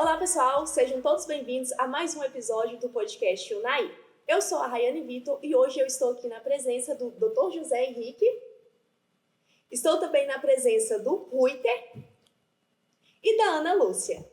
Olá pessoal, sejam todos bem-vindos a mais um episódio do podcast Unai. Eu sou a Rayane Vitor e hoje eu estou aqui na presença do Dr. José Henrique. Estou também na presença do Ruiter e da Ana Lúcia.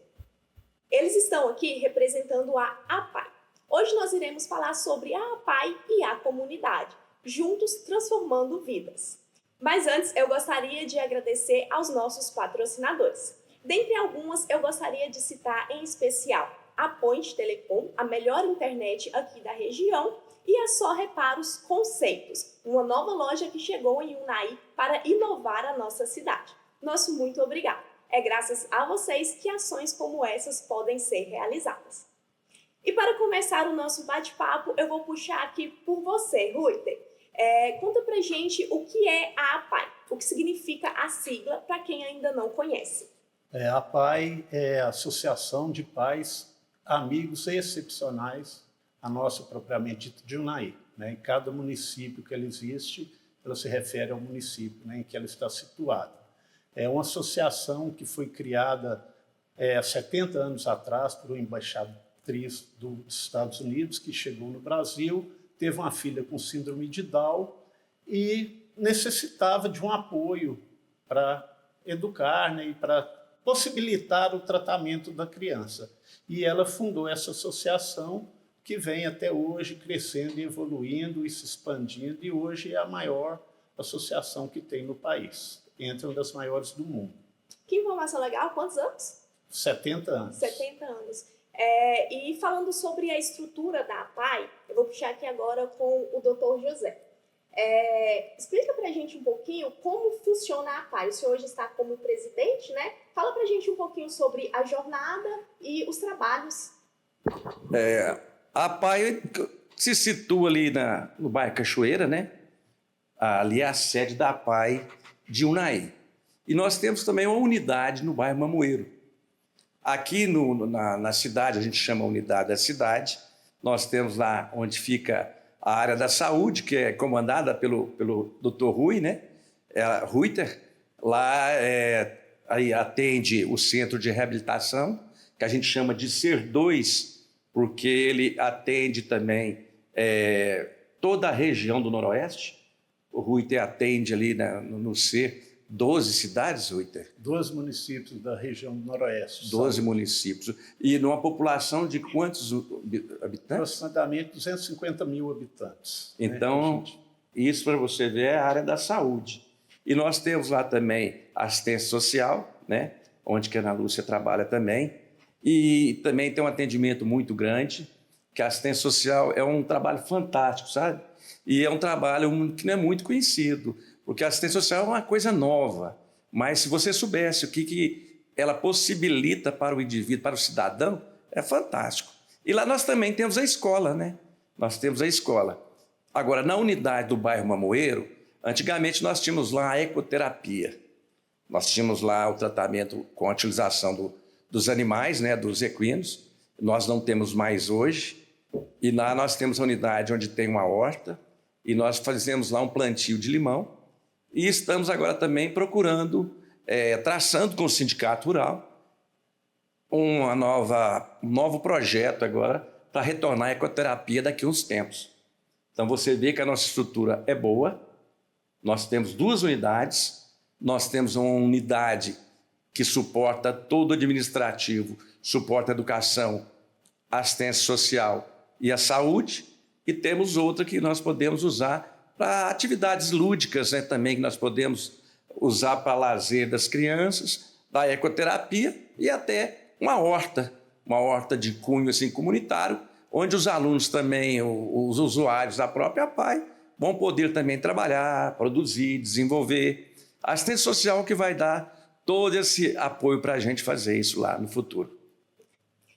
Eles estão aqui representando a APAI. Hoje nós iremos falar sobre a APAI e a comunidade, juntos transformando vidas. Mas antes eu gostaria de agradecer aos nossos patrocinadores. Dentre algumas, eu gostaria de citar em especial a Point Telecom, a melhor internet aqui da região, e a Só Reparos Conceitos, uma nova loja que chegou em Unai para inovar a nossa cidade. Nosso muito obrigado. É graças a vocês que ações como essas podem ser realizadas. E para começar o nosso bate-papo, eu vou puxar aqui por você, Ruiter. Conta pra gente o que é a APAI, o que significa a sigla para quem ainda não conhece. A APAI é a Associação de Pais Amigos Excepcionais, a nossa propriamente dita de Unai. Em cada município que ela existe, ela se refere ao município em que ela está situada. É uma associação que foi criada há 70 anos atrás por uma embaixatriz dos Estados Unidos, que chegou no Brasil, teve uma filha com síndrome de Down e necessitava de um apoio para educar e para possibilitar o tratamento da criança. E ela fundou essa associação que vem até hoje crescendo e evoluindo e se expandindo, e hoje é a maior associação que tem no país, entre uma das maiores do mundo. Que informação legal, quantos anos? 70 anos. 70 anos. E falando sobre a estrutura da APAI, eu vou puxar aqui agora com o Dr. José. Explica pra gente um pouquinho como funciona a APAI. O senhor hoje está como presidente, né? Fala pra gente um pouquinho sobre a jornada e os trabalhos. A APAI se situa ali no bairro Cachoeira, né? Ali é a sede da APAI de Unai. E nós temos também uma unidade no bairro Mamoeiro. Aqui na cidade, a gente chama a unidade da cidade, nós temos lá onde fica a área da saúde, que é comandada pelo Dr. Rui, né? Ruiter. Lá aí atende o centro de reabilitação, que a gente chama de SER2, porque ele atende também toda a região do Noroeste. O Ruiter atende ali no SER 12 cidades, Ruiter? 12 municípios da região do Noroeste. 12 municípios. E numa população de quantos habitantes? Aproximadamente 250 mil habitantes. Então, isso para você ver é a área da saúde. E nós temos lá também assistência social, né? Onde que a Ana Lúcia trabalha também. E também tem um atendimento muito grande, que a assistência social é um trabalho fantástico, sabe? E é um trabalho que não é muito conhecido, porque a assistência social é uma coisa nova, mas se você soubesse o que ela possibilita para o indivíduo, para o cidadão, é fantástico. E lá nós também temos a escola, né? Nós temos a escola. Agora, na unidade do bairro Mamoeiro, antigamente nós tínhamos lá a ecoterapia. Nós tínhamos lá o tratamento com a utilização dos animais, né? Dos equinos. Nós não temos mais hoje. E lá nós temos a unidade onde tem uma horta, e nós fazemos lá um plantio de limão. E estamos agora também procurando, traçando com o Sindicato Rural, um novo projeto agora para retornar à ecoterapia daqui a uns tempos. Então você vê que a nossa estrutura é boa, nós temos 2 unidades, nós temos uma unidade que suporta todo o administrativo, suporta a educação, a assistência social e a saúde, e temos outra que nós podemos usar para atividades lúdicas, né, também, que nós podemos usar para lazer das crianças, da ecoterapia e até uma horta de cunho assim, comunitário, onde os alunos também, os usuários da própria APAI, vão poder também trabalhar, produzir, desenvolver. A assistência social que vai dar todo esse apoio para a gente fazer isso lá no futuro.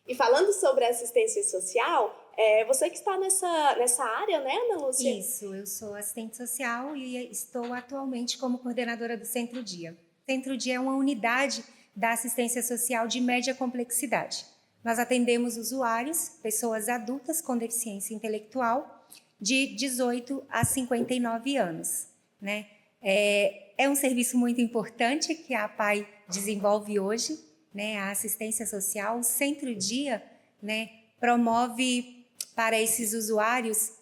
E falando sobre assistência social, você que está nessa área, né, Ana Lúcia? Isso, eu sou assistente social e estou atualmente como coordenadora do Centro Dia. O Centro Dia é uma unidade da assistência social de média complexidade. Nós atendemos usuários, pessoas adultas com deficiência intelectual, de 18 a 59 anos. Né? É um serviço muito importante que a APAI desenvolve hoje, né, a assistência social, o Centro-Dia, né, promove para esses usuários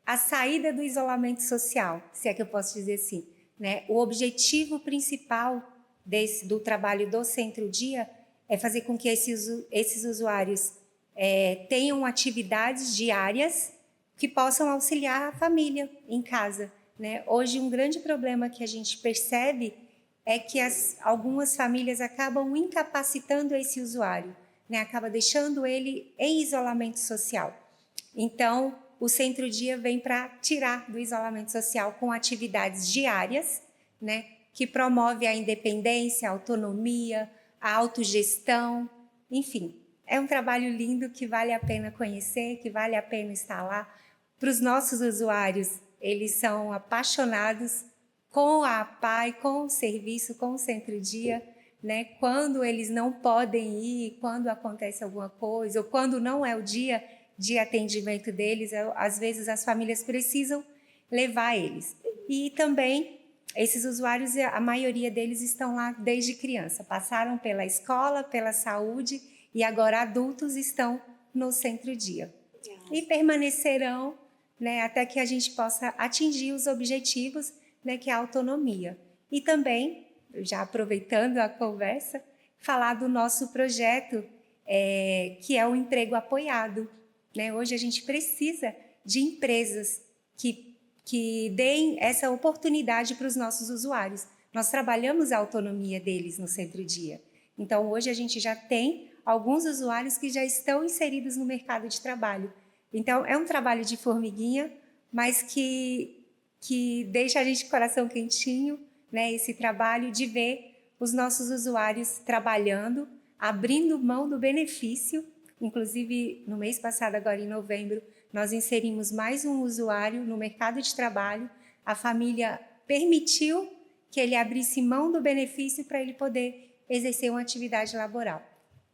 a saída do isolamento social, se é que eu posso dizer assim, né? O objetivo principal do trabalho do Centro-Dia é fazer com que esses usuários tenham atividades diárias que possam auxiliar a família em casa, né? Hoje, um grande problema que a gente percebe é que algumas famílias acabam incapacitando esse usuário, né? Acaba deixando ele em isolamento social. Então, o Centro-Dia vem para tirar do isolamento social com atividades diárias, né? Que promove a independência, a autonomia, a autogestão, enfim. É um trabalho lindo que vale a pena conhecer, que vale a pena estar lá. Para os nossos usuários, eles são apaixonados com a APAE, com o serviço, com o Centro-Dia, né? Quando eles não podem ir, quando acontece alguma coisa, ou quando não é o dia de atendimento deles, às vezes as famílias precisam levar eles. E também esses usuários, a maioria deles estão lá desde criança, passaram pela escola, pela saúde e agora adultos estão no Centro-Dia. E permanecerão, né, até que a gente possa atingir os objetivos, né, que é a autonomia. E também, já aproveitando a conversa, falar do nosso projeto, que é o emprego apoiado. Né? Hoje a gente precisa de empresas que deem essa oportunidade para os nossos usuários. Nós trabalhamos a autonomia deles no Centro-Dia. Então, hoje a gente já tem alguns usuários que já estão inseridos no mercado de trabalho. Então, é um trabalho de formiguinha, mas que deixa a gente com o coração quentinho, né? Esse trabalho de ver os nossos usuários trabalhando, abrindo mão do benefício. Inclusive, no mês passado, agora em novembro, nós inserimos mais um usuário no mercado de trabalho. A família permitiu que ele abrisse mão do benefício para ele poder exercer uma atividade laboral.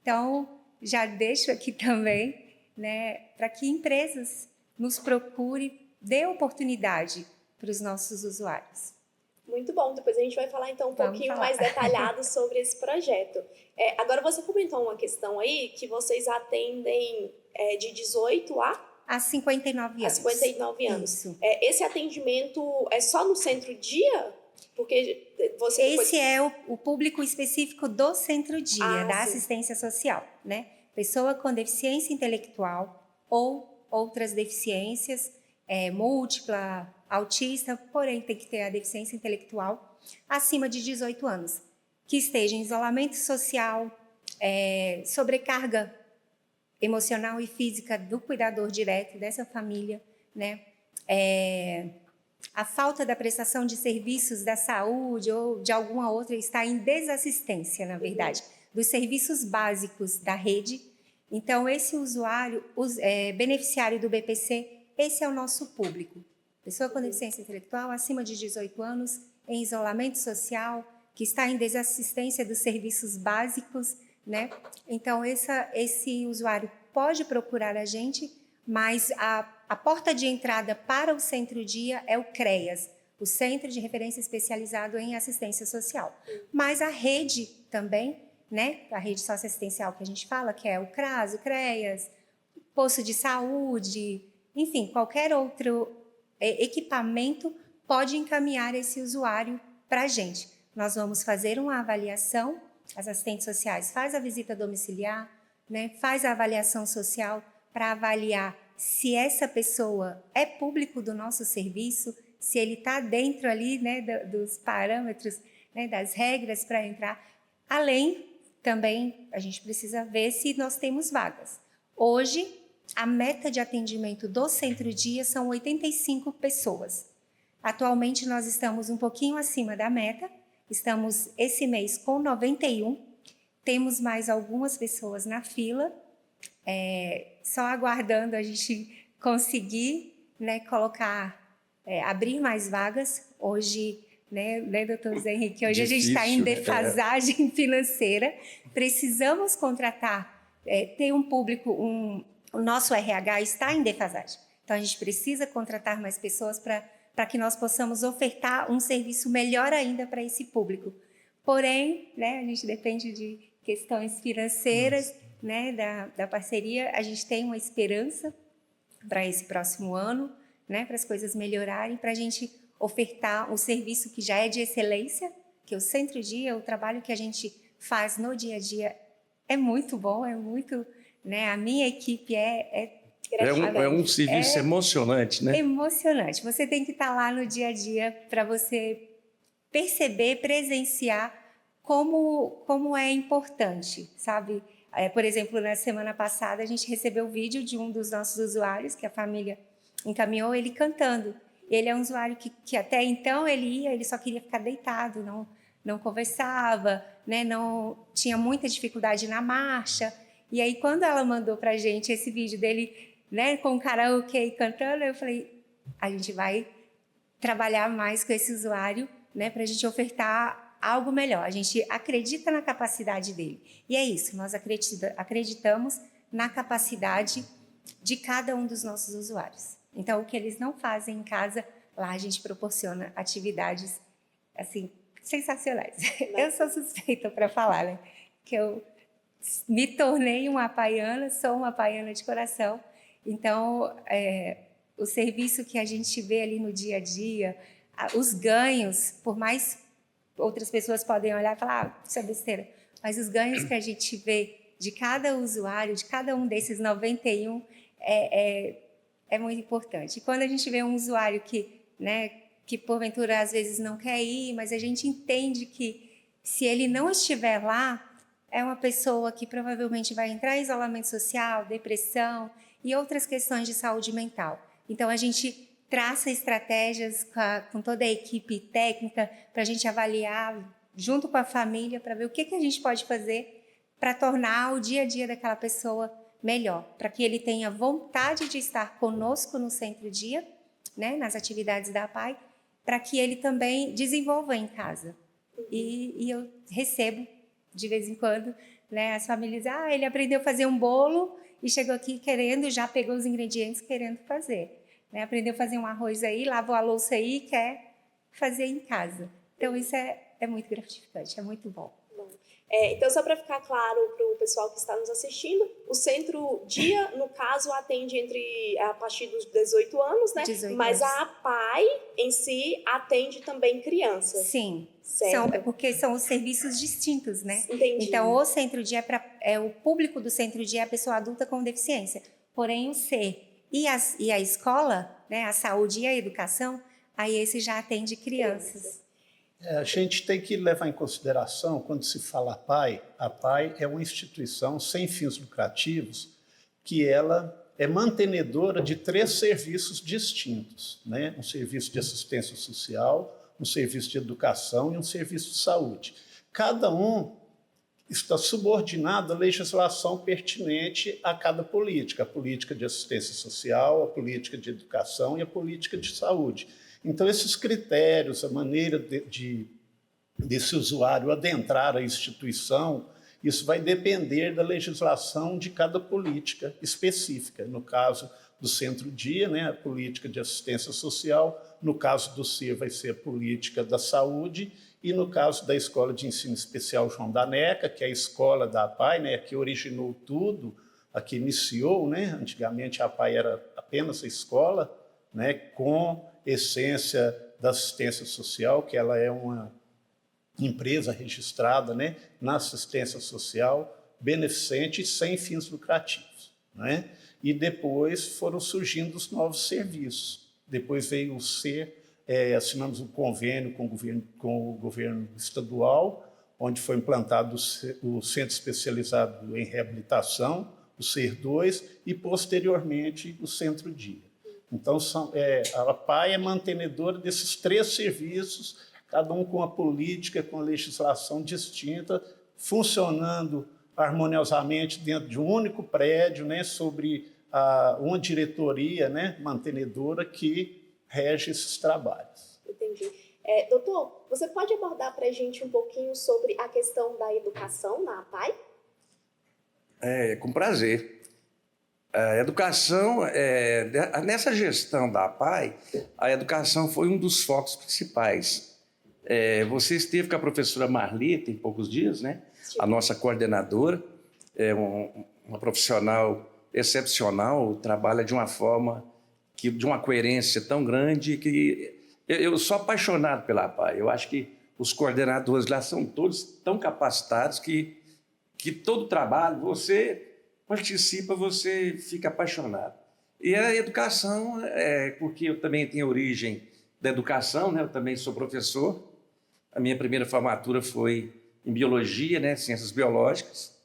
Então, já deixo aqui também, né, para que empresas nos procurem, dê oportunidade para os nossos usuários. Muito bom, depois a gente vai falar então um pouquinho mais detalhado sobre esse projeto. Agora você comentou uma questão aí que vocês atendem de 18 a 59 anos. A 59 anos. Isso. Esse atendimento é só no Centro-Dia? Porque você Esse é o público específico do Centro-Dia, da sim. assistência social, né? Pessoa com deficiência intelectual ou outras deficiências, múltipla, autista, porém tem que ter a deficiência intelectual, acima de 18 anos, que esteja em isolamento social, sobrecarga emocional e física do cuidador direto dessa família, né? A falta da prestação de serviços da saúde ou de alguma outra está em desassistência, na verdade, dos serviços básicos da rede. Então, esse usuário, beneficiário do BPC, esse é o nosso público. Pessoa com deficiência intelectual acima de 18 anos, em isolamento social, que está em desassistência dos serviços básicos, né? Então, esse usuário pode procurar a gente, mas a porta de entrada para o Centro-Dia é o CREAS, o Centro de Referência Especializado em Assistência Social. Mas a rede também, né? A rede socioassistencial que a gente fala, que é o CRAS, o CREAS, posto de saúde, enfim, qualquer outro equipamento pode encaminhar esse usuário para a gente. Nós vamos fazer uma avaliação, as assistentes sociais fazem a visita domiciliar, né, faz a avaliação social para avaliar se essa pessoa é público do nosso serviço, se ele está dentro ali, né, dos parâmetros, né, das regras para entrar. Além, também, a gente precisa ver se nós temos vagas. Hoje, a meta de atendimento do Centro-Dia são 85 pessoas. Atualmente, nós estamos um pouquinho acima da meta, estamos esse mês com 91, temos mais algumas pessoas na fila, só aguardando a gente conseguir, né, abrir mais vagas. Hoje, né, doutor Zé Henrique, hoje difícil, a gente está em defasagem financeira, precisamos contratar, ter um público, o nosso RH está em defasagem, então a gente precisa contratar mais pessoas para que nós possamos ofertar um serviço melhor ainda para esse público. Porém, né, a gente depende de questões financeiras, né, da parceria, a gente tem uma esperança para esse próximo ano, né, para as coisas melhorarem, para a gente ofertar um serviço que já é de excelência, que o Centro-Dia, o trabalho que a gente faz no dia a dia é muito bom, é muito, né, a minha equipe É um serviço emocionante, né? emocionante. Você tem que estar lá no dia a dia para você perceber, presenciar como é importante, sabe? Por exemplo, na semana passada, a gente recebeu o vídeo de um dos nossos usuários, que a família encaminhou, ele cantando. Ele é um usuário que até então ele só queria ficar deitado, não conversava, né? Não tinha muita dificuldade na marcha. E aí, quando ela mandou para a gente esse vídeo dele, né, com o karaokê cantando, eu falei, a gente vai trabalhar mais com esse usuário, né, para a gente ofertar algo melhor. A gente acredita na capacidade dele. E é isso, nós acreditamos na capacidade de cada um dos nossos usuários. Então, o que eles não fazem em casa, lá a gente proporciona atividades, assim, sensacionais. Eu sou suspeita para falar, né, que eu me tornei uma apaiana, sou uma apaiana de coração. Então, o serviço que a gente vê ali no dia a dia, os ganhos, por mais outras pessoas podem olhar e falar, isso é besteira, mas os ganhos que a gente vê de cada usuário, de cada um desses 91, é muito importante. E quando a gente vê um usuário que porventura às vezes não quer ir, mas a gente entende que se ele não estiver lá, é uma pessoa que provavelmente vai entrar em isolamento social, depressão e outras questões de saúde mental. Então, a gente traça estratégias com toda a equipe técnica para a gente avaliar junto com a família para ver o que a gente pode fazer para tornar o dia a dia daquela pessoa melhor, para que ele tenha vontade de estar conosco no Centro-Dia, né, nas atividades da APAE, para que ele também desenvolva em casa. E eu recebo, de vez em quando, né, as famílias, ele aprendeu a fazer um bolo e chegou aqui querendo, já pegou os ingredientes querendo fazer. Né? Aprendeu a fazer um arroz aí, lavou a louça aí e quer fazer em casa. Então, isso é muito gratificante, é muito bom. Então, só para ficar claro para o pessoal que está nos assistindo, o Centro-Dia, no caso, atende a partir dos 18 anos, né? 18 mas anos. a APAE, em si, atende também crianças. Sim, certo. porque são os serviços distintos, né? Entendi. Então, o Centro-Dia, o público do Centro-Dia é a pessoa adulta com deficiência. Porém, o C e a escola, né, a saúde e a educação, aí esse já atende crianças. A gente tem que levar em consideração, quando se fala APAE, a APAE é uma instituição sem fins lucrativos que ela é mantenedora de 3 serviços distintos, né? Um serviço de assistência social, um serviço de educação e um serviço de saúde. Cada um está subordinado à legislação pertinente a cada política, a política de assistência social, a política de educação e a política de saúde. Então, esses critérios, a maneira desse usuário adentrar a instituição, isso vai depender da legislação de cada política específica. No caso do Centro-Dia, né, a política de assistência social, no caso do CIR vai ser a política da saúde, e no caso da Escola de Ensino Especial João da Neca, que é a escola da APAE, né, que originou tudo, a que iniciou, né, antigamente a APAE era apenas a escola, né, com essência da assistência social, que ela é uma empresa registrada, né, na assistência social, beneficente e sem fins lucrativos. Né? E depois foram surgindo os novos serviços. Depois veio o CER, assinamos um convênio com o governo estadual, onde foi implantado o Centro Especializado em Reabilitação, o CER2, e, posteriormente, o Centro-Dia. Então, a APAE é mantenedora desses 3 serviços, cada um com a política, com a legislação distinta, funcionando harmoniosamente dentro de um único prédio, né, sobre uma diretoria, né, mantenedora que rege esses trabalhos. Entendi. Doutor, você pode abordar para a gente um pouquinho sobre a questão da educação na APAE? Com prazer. A educação, nessa gestão da APAE, a educação foi um dos focos principais. Você esteve com a professora Marli tem poucos dias, né? A nossa coordenadora é uma profissional excepcional, trabalha de uma forma, de uma coerência tão grande que eu sou apaixonado pela APAE. Eu acho que os coordenadores lá são todos tão capacitados que todo trabalho, você participa, você fica apaixonado. E a educação, porque eu também tenho origem da educação, né? Eu também sou professor. A minha primeira formatura foi em biologia, né? Ciências biológicas.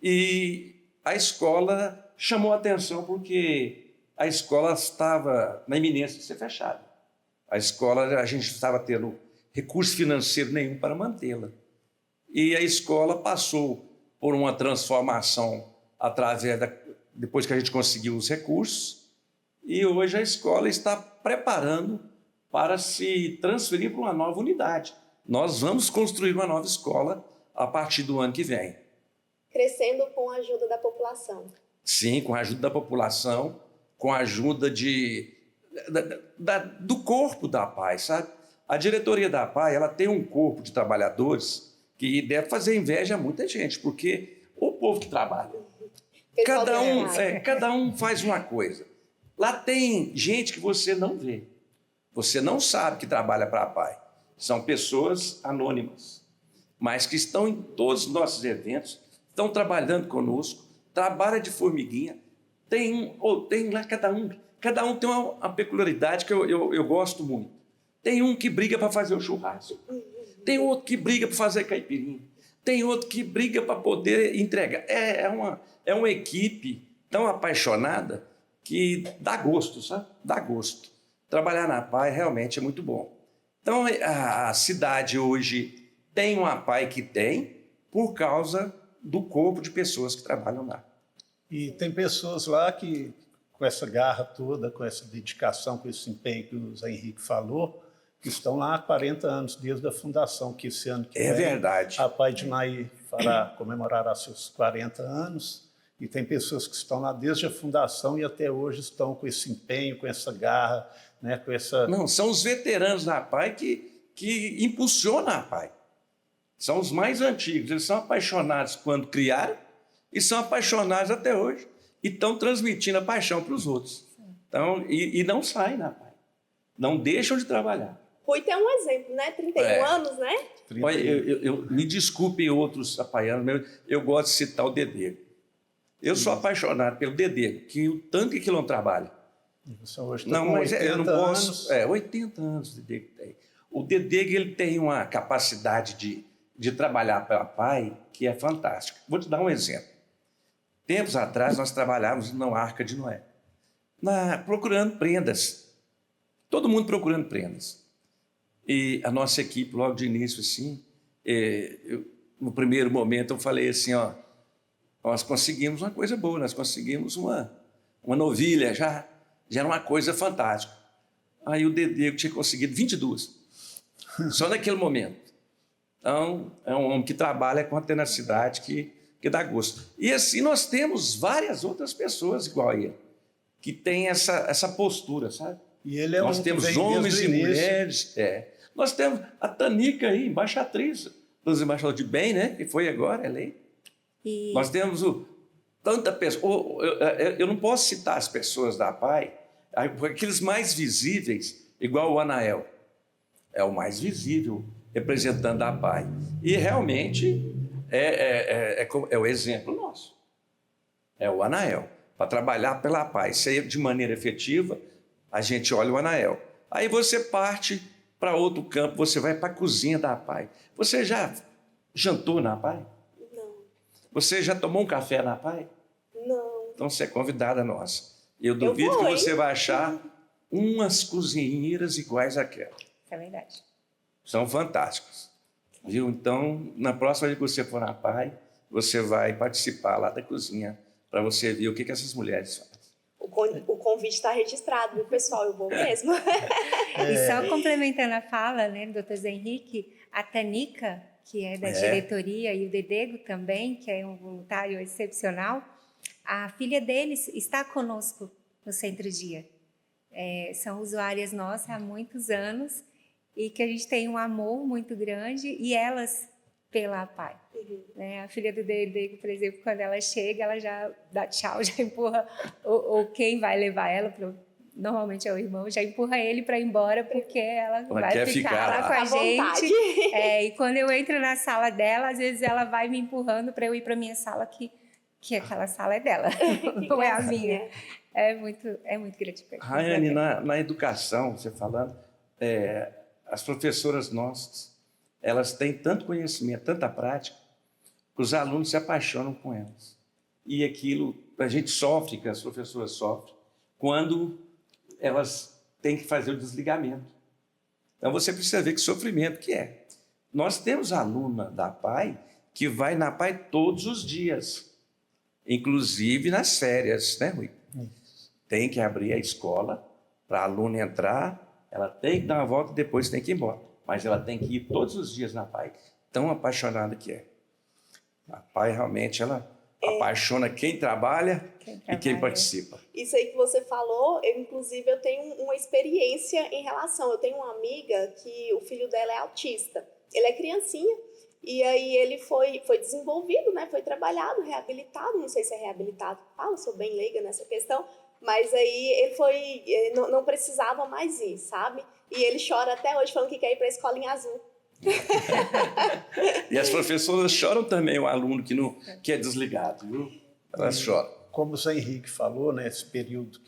E a escola chamou a atenção porque a escola estava na iminência de ser fechada. A escola, a gente estava tendo recurso financeiro nenhum para mantê-la. E a escola passou por uma transformação depois que a gente conseguiu os recursos, e hoje a escola está preparando para se transferir para uma nova unidade. Nós vamos construir uma nova escola a partir do ano que vem. Crescendo com a ajuda da população. Sim, com a ajuda da população, com a ajuda do corpo da APAE, sabe? A diretoria da APAE, ela tem um corpo de trabalhadores que deve fazer inveja a muita gente, porque o povo que trabalha, cada um faz uma coisa. Lá tem gente que você não vê, você não sabe que trabalha para a APAE. São pessoas anônimas, mas que estão em todos os nossos eventos, estão trabalhando conosco, trabalha de formiguinha. Tem lá cada um tem uma peculiaridade que eu gosto muito. Tem um que briga para fazer o churrasco, tem outro que briga para fazer caipirinha, tem outro que briga para poder entregar. É uma equipe tão apaixonada que dá gosto, sabe? Dá gosto. Trabalhar na APAE realmente é muito bom. Então, a cidade hoje tem uma APAE que tem por causa do corpo de pessoas que trabalham lá. E tem pessoas lá que, com essa garra toda, com essa dedicação, com esse empenho que o Zé Henrique falou, que estão lá há 40 anos, desde a fundação, que esse ano que vem, verdade. a APAE de Unaí comemorará seus 40 anos, e tem pessoas que estão lá desde a fundação e até hoje estão com esse empenho, com essa garra, né, com essa... Não, são os veteranos da APAE que impulsionam a APAE. São os mais antigos, eles são apaixonados quando criaram e são apaixonados até hoje e estão transmitindo a paixão para os outros. Então, e não saem da APAE, não deixam de trabalhar. Rui tem um exemplo, né? 31 anos, né? 31. Olha, me desculpem outros apaianos, eu gosto de citar o Dedê. Eu sou apaixonado pelo Dedê, que o tanto que ele não trabalha. Você hoje está Não, com mas 80 eu não posso. anos. 80 anos o Dedê tem. O Dedê ele tem uma capacidade de trabalhar pela APAE que é fantástica. Vou te dar um exemplo. Tempos atrás, nós trabalhávamos na Arca de Noé, procurando prendas. Todo mundo procurando prendas. E a nossa equipe, logo de início, assim, no primeiro momento, eu falei assim, ó, nós conseguimos uma coisa boa, nós conseguimos uma novilha, já era uma coisa fantástica. Aí o Dedê tinha conseguido 22, só naquele momento. Então, é um homem que trabalha com a tenacidade que dá gosto. E assim nós temos várias outras pessoas igual a ele, que têm essa postura, sabe? E ele é Nós temos homens e mulheres. Nós temos a Tanica aí, embaixatriz dos embaixadores de bem, né? Que foi agora eleita. E... Nós temos tanta pessoa. Eu não posso citar as pessoas da APAE, aqueles mais visíveis, igual o Anael. É o mais visível representando a APAE. E realmente é o exemplo nosso. É o Anael. Para trabalhar pela APAE, ser de maneira efetiva, a gente olha o Anael. Aí você parte para outro campo, você vai para a cozinha da APAE. Você já jantou na APAE? Não. Você já tomou um café na APAE? Não. Então você é convidada nossa. Eu duvido que você vai achar umas cozinheiras iguais àquela. É verdade. São fantásticas. Viu? Então, na próxima vez que você for na APAE, você vai participar lá da cozinha para você ver o que essas mulheres fazem. O convite está registrado, viu, pessoal? Eu vou mesmo. E só complementando a fala, né, do Dr. Zé Henrique, a Tanica, que é da diretoria, e o Dedego também, que é um voluntário excepcional, a filha deles está conosco no Centro Dia. São usuárias nossas há muitos anos e que a gente tem um amor muito grande, e elas pela APAE. Né? A filha do Diego, por exemplo, quando ela chega, ela já dá tchau, já empurra, ou quem vai levar ela, normalmente é o irmão, já empurra ele para ir embora, porque ela vai ficar lá com a gente. E quando eu entro na sala dela, às vezes ela vai me empurrando para eu ir para minha sala, que aquela sala é dela, não é a minha. É muito gratificante. Raiane, na educação, você falando, as professoras nossas, elas têm tanto conhecimento, tanta prática, que os alunos se apaixonam com elas. E aquilo, a gente sofre, que as professoras sofrem, quando elas têm que fazer o desligamento. Então, você precisa ver que sofrimento que é. Nós temos aluna da APAE que vai na APAE todos os dias, inclusive nas férias, né, Rui? Tem que abrir a escola para a aluna entrar, ela tem que dar uma volta e depois tem que ir embora. Mas ela tem que ir todos os dias na APAE, tão apaixonada que é. A APAE realmente, ela apaixona quem trabalha e quem participa. Isso aí que você falou, inclusive eu tenho uma experiência em relação. Eu tenho uma amiga que o filho dela é autista. Ele é criancinha e aí ele foi desenvolvido, né? Foi trabalhado, reabilitado. Não sei se é reabilitado que fala, sou bem leiga nessa questão. Mas aí ele não precisava mais ir, sabe? E ele chora até hoje falando que quer ir para a escolinha azul. E as professoras choram também o aluno que é desligado, viu? Elas choram. Como o Zé Henrique falou, né, esse período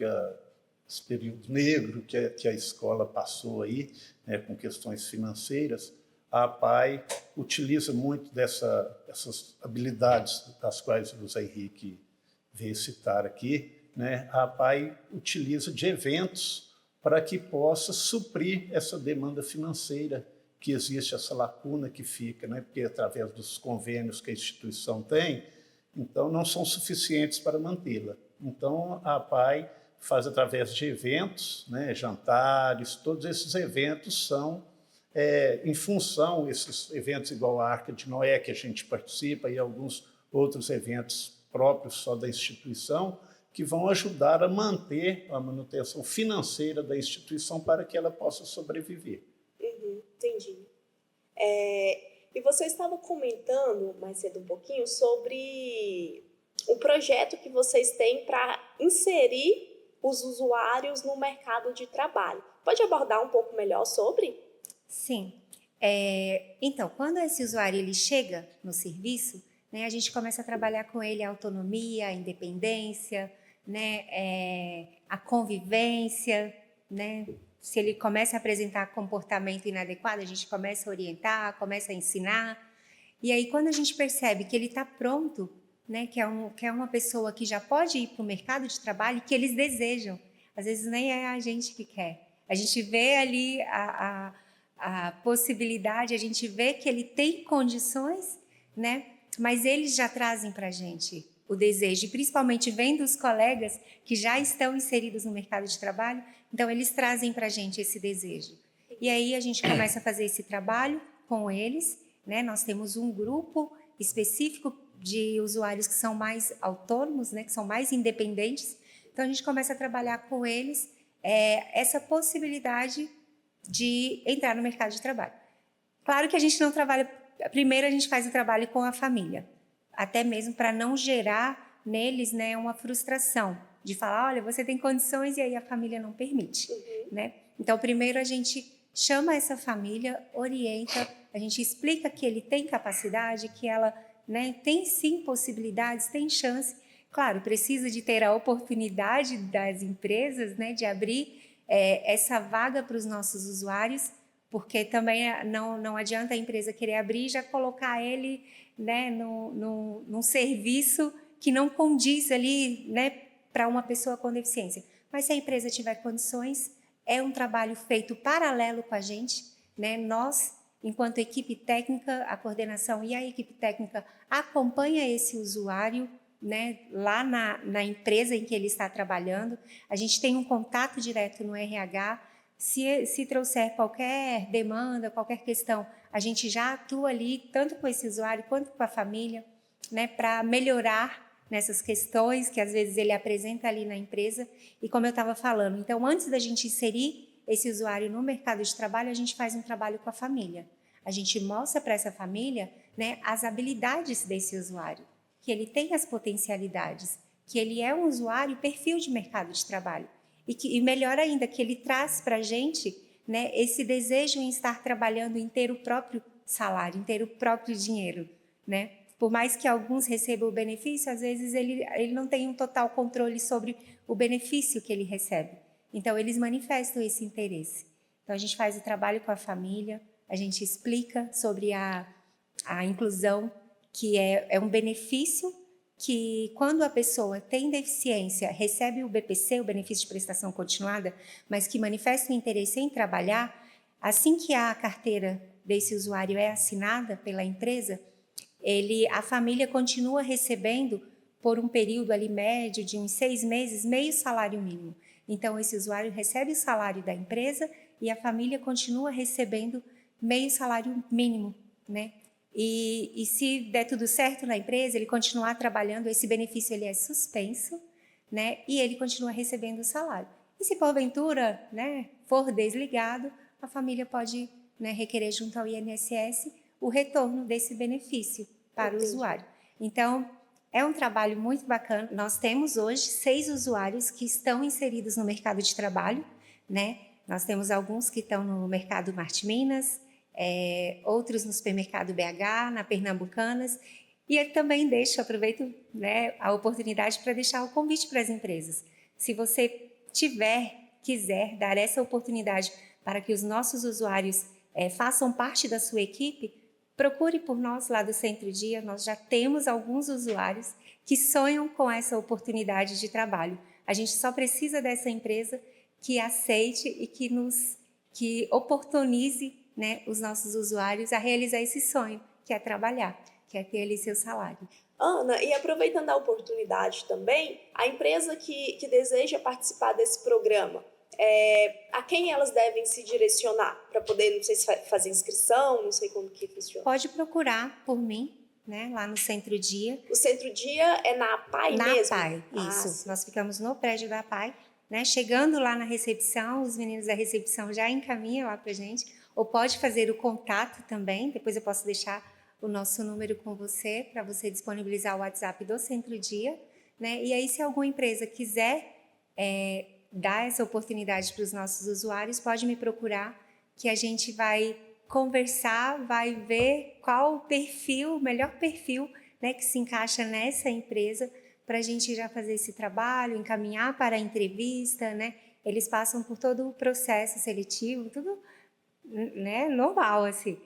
negro que a escola passou aí, né, com questões financeiras, a APAE utiliza muito dessas habilidades das quais o Zé Henrique veio citar aqui, né? A APAE utiliza de eventos para que possa suprir essa demanda financeira que existe, essa lacuna que fica, né? Porque através dos convênios que a instituição tem, então não são suficientes para mantê-la. Então a APAE faz através de eventos, né? Jantares, todos esses eventos são em função, esses eventos igual a Arca de Noé, que a gente participa, e alguns outros eventos próprios só da instituição, que vão ajudar a manter a manutenção financeira da instituição para que ela possa sobreviver. Entendi. E você estava comentando mais cedo um pouquinho sobre o projeto que vocês têm para inserir os usuários no mercado de trabalho. Pode abordar um pouco melhor sobre? Sim. Então, quando esse usuário ele chega no serviço, né, a gente começa a trabalhar com ele a autonomia, a independência, né, a convivência, né? Se ele começa a apresentar comportamento inadequado, a gente começa a orientar, começa a ensinar. E aí, quando a gente percebe que ele está pronto, né, que é uma pessoa que já pode ir para o mercado de trabalho, que eles desejam, às vezes nem é a gente que quer. A gente vê ali a possibilidade, a gente vê que ele tem condições, né, mas eles já trazem para a gente o desejo, e principalmente vendo os colegas que já estão inseridos no mercado de trabalho, então eles trazem para a gente esse desejo. E aí a gente começa a fazer esse trabalho com eles, né? Nós temos um grupo específico de usuários que são mais autônomos, né? Que são mais independentes, então a gente começa a trabalhar com eles essa possibilidade de entrar no mercado de trabalho. Claro que a gente não trabalha, primeiro a gente faz o trabalho com a família, até mesmo para não gerar neles, né, uma frustração de falar, olha, você tem condições e aí a família não permite, né? Então, primeiro a gente chama essa família, orienta, a gente explica que ele tem capacidade, que ela, né, tem sim possibilidades, tem chance. Claro, precisa de ter a oportunidade das empresas, né, de abrir essa vaga para os nossos usuários, porque também não adianta a empresa querer abrir e já colocar ele, né, num serviço que não condiz ali, né, para uma pessoa com deficiência. Mas se a empresa tiver condições, é um trabalho feito paralelo com a gente, né? Nós, enquanto equipe técnica, a coordenação e a equipe técnica acompanha esse usuário, né, lá na empresa em que ele está trabalhando. A gente tem um contato direto no RH. Se trouxer qualquer demanda, qualquer questão, a gente já atua ali, tanto com esse usuário quanto com a família, né, para melhorar nessas questões que às vezes ele apresenta ali na empresa. E como eu estava falando, então antes da gente inserir esse usuário no mercado de trabalho, a gente faz um trabalho com a família. A gente mostra para essa família, né, as habilidades desse usuário, que ele tem as potencialidades, que ele é um usuário perfil de mercado de trabalho. E melhor ainda, que ele traz para a gente, né, esse desejo em estar trabalhando em ter o próprio salário, em ter o próprio dinheiro, né? Por mais que alguns recebam o benefício, às vezes ele não tem um total controle sobre o benefício que ele recebe. Então, eles manifestam esse interesse. Então, a gente faz o trabalho com a família, a gente explica sobre a inclusão, que é um benefício que, quando a pessoa tem deficiência, recebe o BPC, o benefício de prestação continuada, mas que manifesta o interesse em trabalhar, assim que a carteira desse usuário é assinada pela empresa, a família continua recebendo, por um período ali médio de uns 6 meses, meio salário mínimo. Então, esse usuário recebe o salário da empresa e a família continua recebendo meio salário mínimo, né? E se der tudo certo na empresa, ele continuar trabalhando, esse benefício ele é suspenso, né? E ele continua recebendo o salário. E se porventura, né, for desligado, a família pode, né, requerer junto ao INSS o retorno desse benefício para o usuário. Então, é um trabalho muito bacana. Nós temos hoje 6 usuários que estão inseridos no mercado de trabalho, né? Nós temos alguns que estão no mercado Marte Minas, outros no supermercado BH, na Pernambucanas, e eu também aproveito, né, a oportunidade para deixar o convite para as empresas. Se você quiser dar essa oportunidade para que os nossos usuários façam parte da sua equipe, procure por nós lá do Centro Dia. Nós já temos alguns usuários que sonham com essa oportunidade de trabalho. A gente só precisa dessa empresa que aceite e que oportunize, né, os nossos usuários a realizar esse sonho, que é trabalhar, que é ter ali seu salário. Ana, e aproveitando a oportunidade também, a empresa que deseja participar desse programa, a quem elas devem se direcionar para poder, não sei se fazer inscrição, não sei como que funciona. Pode procurar por mim, né, lá no Centro Dia. O Centro Dia é na APAI mesmo? Na APAI, isso. Nós ficamos no prédio da APAI, né? Chegando lá na recepção, os meninos da recepção já encaminham lá para a gente, ou pode fazer o contato também, depois eu posso deixar o nosso número com você, para você disponibilizar o WhatsApp do Centro Dia, né? E aí, se alguma empresa quiser dar essa oportunidade para os nossos usuários, pode me procurar, que a gente vai conversar, vai ver qual o melhor perfil, né, que se encaixa nessa empresa, para a gente já fazer esse trabalho, encaminhar para a entrevista, né? Eles passam por todo o processo seletivo, tudo, né, normal, assim.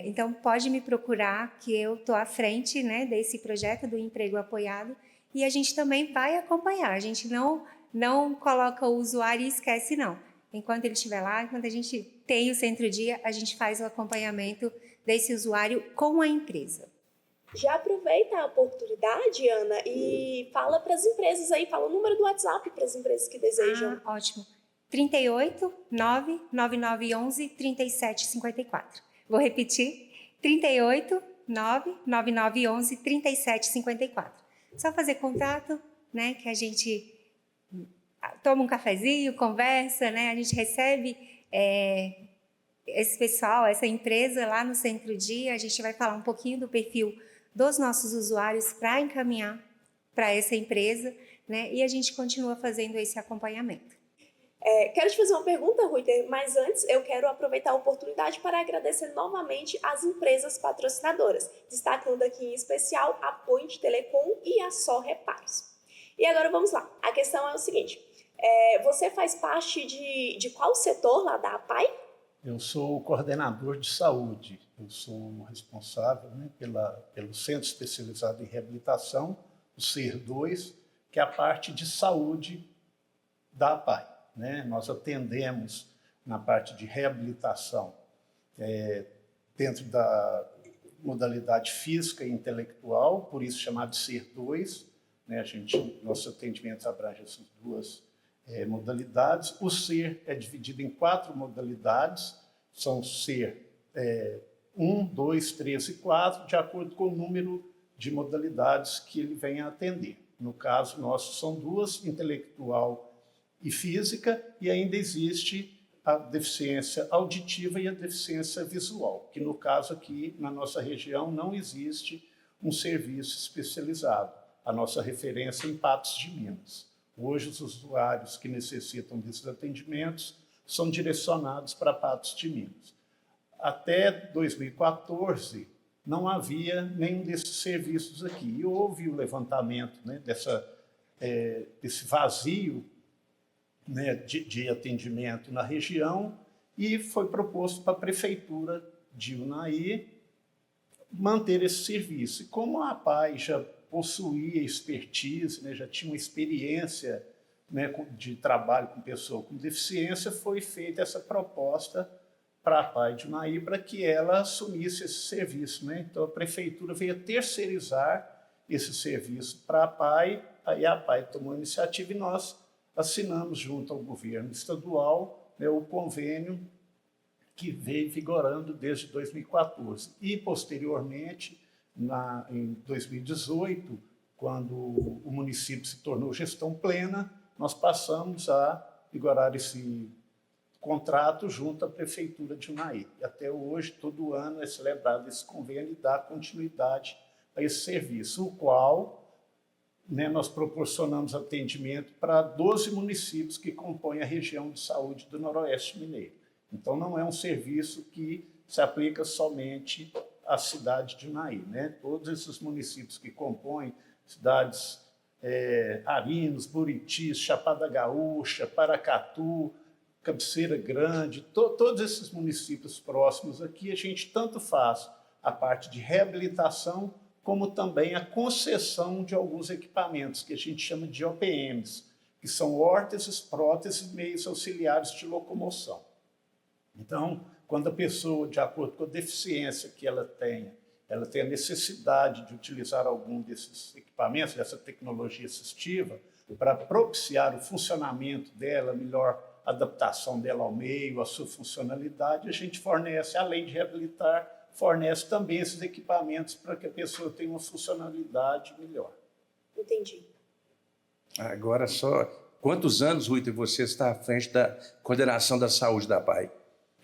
Então, pode me procurar, que eu estou à frente, né, desse projeto do emprego apoiado, e a gente também vai acompanhar. A gente não coloca o usuário e esquece, não. Enquanto ele estiver lá, enquanto a gente tem o Centro Dia, a gente faz o acompanhamento desse usuário com a empresa. Já aproveita a oportunidade, Ana, e fala para as empresas aí, fala o número do WhatsApp para as empresas que desejam. Ótimo. 38 99911 3754. Vou repetir. 38 99911 3754. Só fazer contato, né, que a gente toma um cafezinho, conversa, né, a gente recebe esse pessoal, essa empresa lá no Centro Dia. A gente vai falar um pouquinho do perfil dos nossos usuários para encaminhar para essa empresa, né, e a gente continua fazendo esse acompanhamento. Quero te fazer uma pergunta, Ruiter, mas antes eu quero aproveitar a oportunidade para agradecer novamente às empresas patrocinadoras, destacando aqui em especial a Point Telecom e a Só Reparos. E agora vamos lá, a questão é o seguinte, você faz parte de qual setor lá da APAI? Eu sou o coordenador de saúde, eu sou responsável, né, pelo Centro Especializado em Reabilitação, o CER2, que é a parte de saúde da APAI. Né? Nós atendemos na parte de reabilitação dentro da modalidade física e intelectual, por isso chamado de CER2. Né? Nosso atendimento abrange essas duas modalidades. O CER é dividido em 4 modalidades, são CER 1, 2, 3 e 4, de acordo com o número de modalidades que ele vem a atender. No caso nosso, são 2, intelectual e física, e ainda existe a deficiência auditiva e a deficiência visual, que no caso aqui, na nossa região, não existe um serviço especializado. A nossa referência é em Patos de Minas. Hoje, os usuários que necessitam desses atendimentos são direcionados para Patos de Minas. Até 2014, não havia nenhum desses serviços aqui. E houve o levantamento, né, desse vazio, né, de atendimento na região, e foi proposto para a Prefeitura de Unai manter esse serviço. E como a APAE já possuía expertise, né, já tinha uma experiência, né, de trabalho com pessoa com deficiência, foi feita essa proposta para a APAE de Unai para que ela assumisse esse serviço, né? Então, a Prefeitura veio terceirizar esse serviço para a APAE, aí a APAE tomou a iniciativa e nós assinamos junto ao governo estadual, né, o convênio que veio vigorando desde 2014. E, posteriormente, em 2018, quando o município se tornou gestão plena, nós passamos a vigorar esse contrato junto à Prefeitura de Unai. E até hoje, todo ano, é celebrado esse convênio e dá continuidade a esse serviço, o qual, né, nós proporcionamos atendimento para 12 municípios que compõem a região de saúde do Noroeste Mineiro. Então, não é um serviço que se aplica somente à cidade de Unai, né? Todos esses municípios que compõem cidades Arinos, Buritis, Chapada Gaúcha, Paracatu, Cabeceira Grande, todos esses municípios próximos aqui, a gente tanto faz a parte de reabilitação, como também a concessão de alguns equipamentos, que a gente chama de OPMs, que são órteses, próteses, meios auxiliares de locomoção. Então, quando a pessoa, de acordo com a deficiência que ela tem a necessidade de utilizar algum desses equipamentos, dessa tecnologia assistiva, para propiciar o funcionamento dela, melhor adaptação dela ao meio, a sua funcionalidade, a gente fornece, além de reabilitar, fornece também esses equipamentos para que a pessoa tenha uma funcionalidade melhor. Entendi. Agora só, quantos anos, Rui, você está à frente da coordenação da saúde da APAE?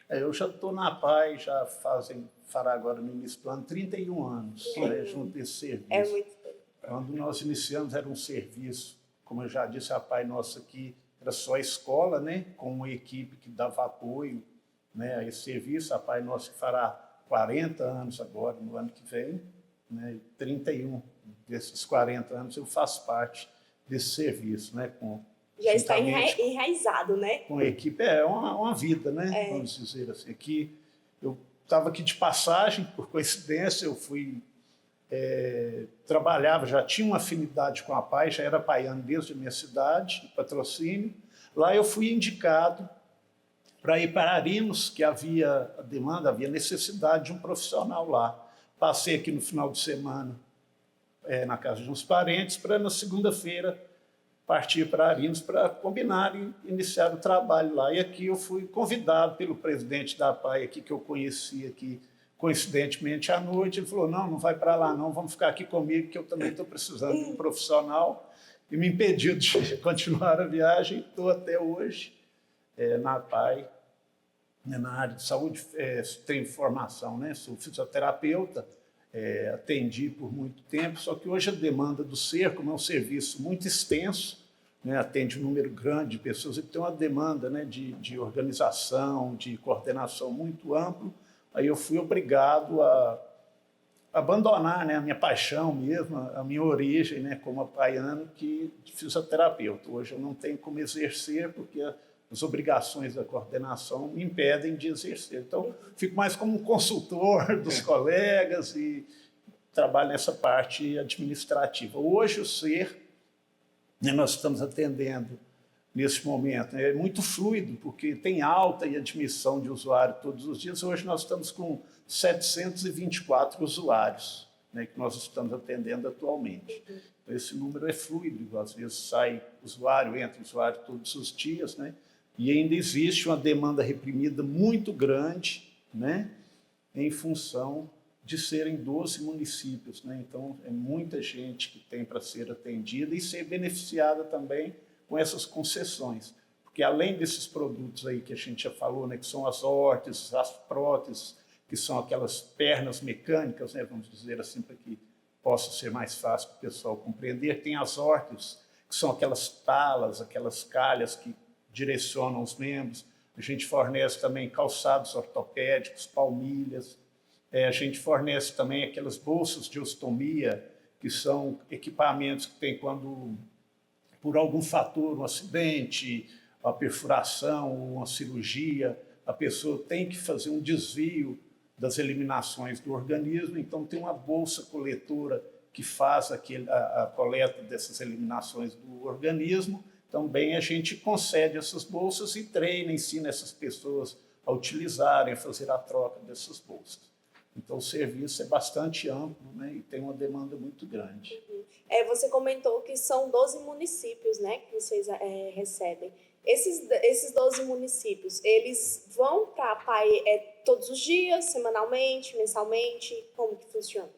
Eu já estou na APAE, fará agora no início do ano, 31 anos, né, junto desse serviço. É muito tempo. Quando nós iniciamos, era um serviço, como eu já disse, a APAE nossa aqui era só a escola, né, com uma equipe que dava apoio, né, a esse serviço. A APAE nossa que fará 40 anos agora, no ano que vem, né, 31 desses 40 anos eu faço parte desse serviço, né, já está enraizado, né? Com a equipe, uma vida, né? Vamos dizer assim. Aqui, eu estava aqui de passagem, por coincidência, eu fui, trabalhava, já tinha uma afinidade com a APAE, já era paiano desde a minha cidade, Patrocínio. Lá eu fui indicado para ir para Arinos, que havia a demanda, havia necessidade de um profissional lá. Passei aqui no final de semana, na casa de uns parentes, para na segunda-feira partir para Arinos para combinar e iniciar o trabalho lá. E aqui eu fui convidado pelo presidente da APAE, aqui, que eu conheci aqui, coincidentemente, à noite. Ele falou, não vai para lá não, vamos ficar aqui comigo, que eu também estou precisando de um profissional. E me impediu de continuar a viagem. Estou até hoje na APAE, na área de saúde, tenho formação, né? Sou fisioterapeuta, atendi por muito tempo, só que hoje a demanda do SER, como é um serviço muito extenso, né, atende um número grande de pessoas, e tem uma demanda, né, de organização, de coordenação muito amplo, aí eu fui obrigado a abandonar, né, a minha paixão mesmo, a minha origem, né, como apaiano, de fisioterapeuta. Hoje eu não tenho como exercer, porque as obrigações da coordenação me impedem de exercer. Então, fico mais como um consultor dos colegas e trabalho nessa parte administrativa. Hoje, o SER, né, nós estamos atendendo, nesse momento, é muito fluido, porque tem alta e admissão de usuário todos os dias. Hoje nós estamos com 724 usuários, né, que nós estamos atendendo atualmente. Então, esse número é fluido, às vezes sai usuário, entra usuário todos os dias, né? E ainda existe uma demanda reprimida muito grande, né, em função de serem 12 municípios, né? Então, é muita gente que tem para ser atendida e ser beneficiada também com essas concessões. porque além desses produtos aí que a gente já falou, né, que são as órteses, as próteses, que são aquelas pernas mecânicas, né, vamos dizer assim, para que possa ser mais fácil para o pessoal compreender, tem as órteses, que são aquelas talas, aquelas calhas que direcionam os membros. A gente fornece também calçados ortopédicos, palmilhas. A gente fornece também aquelas bolsas de ostomia, que são equipamentos que tem quando, por algum fator, um acidente, uma perfuração, uma cirurgia, a pessoa tem que fazer um desvio das eliminações do organismo, então tem uma bolsa coletora que faz a coleta dessas eliminações do organismo. Também a gente concede essas bolsas e treina, ensina essas pessoas a utilizarem, a fazer a troca dessas bolsas. Então, o serviço é bastante amplo, né, e tem uma demanda muito grande. Você comentou que são 12 municípios, né, que vocês recebem. Esses 12 municípios, eles vão para a PAI todos os dias, semanalmente, mensalmente? Como que funciona?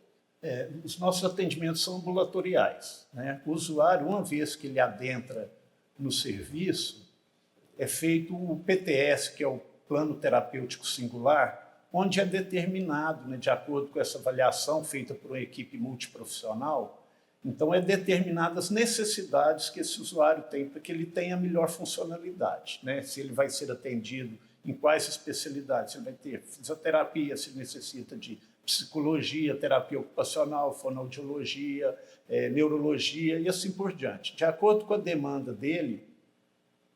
Os nossos atendimentos são ambulatoriais, né? O usuário, uma vez que ele adentra no serviço, é feito o PTS, que é o Plano Terapêutico Singular, onde é determinado, né, de acordo com essa avaliação feita por uma equipe multiprofissional, então é determinadas as necessidades que esse usuário tem para que ele tenha melhor funcionalidade, né? Se ele vai ser atendido em quais especialidades, se ele vai ter fisioterapia, se ele necessita de psicologia, terapia ocupacional, fonoaudiologia, neurologia e assim por diante. De acordo com a demanda dele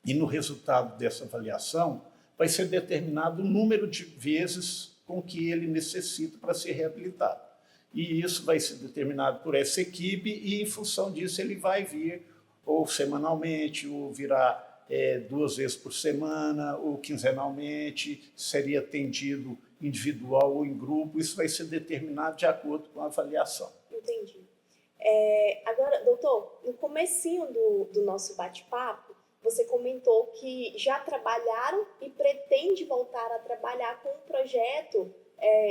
e no resultado dessa avaliação, vai ser determinado o número de vezes com que ele necessita para ser reabilitado. E isso vai ser determinado por essa equipe e, em função disso, ele vai vir ou semanalmente, ou virá 2 vezes por semana, ou quinzenalmente, seria atendido individual ou em grupo. Isso vai ser determinado de acordo com a avaliação. Entendi. Agora, doutor, no comecinho do nosso bate-papo, você comentou que já trabalharam e pretende voltar a trabalhar com um projeto,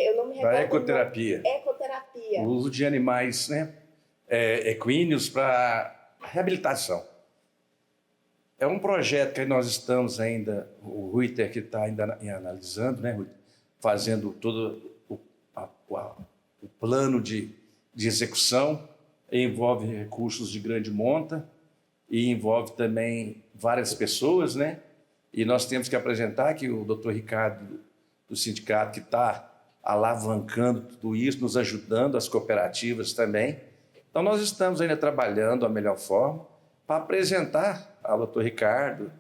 eu não me recordo. Da ecoterapia. Ecoterapia. O uso de animais, né, equíneos para reabilitação. É um projeto que nós estamos ainda, o Ruiter que está ainda analisando, né, Ruiter, fazendo todo o plano de execução, envolve recursos de grande monta e envolve também várias pessoas, né? E nós temos que apresentar que o doutor Ricardo, do sindicato, que está alavancando tudo isso, nos ajudando, as cooperativas também. Então, nós estamos ainda trabalhando a melhor forma para apresentar ao doutor Ricardo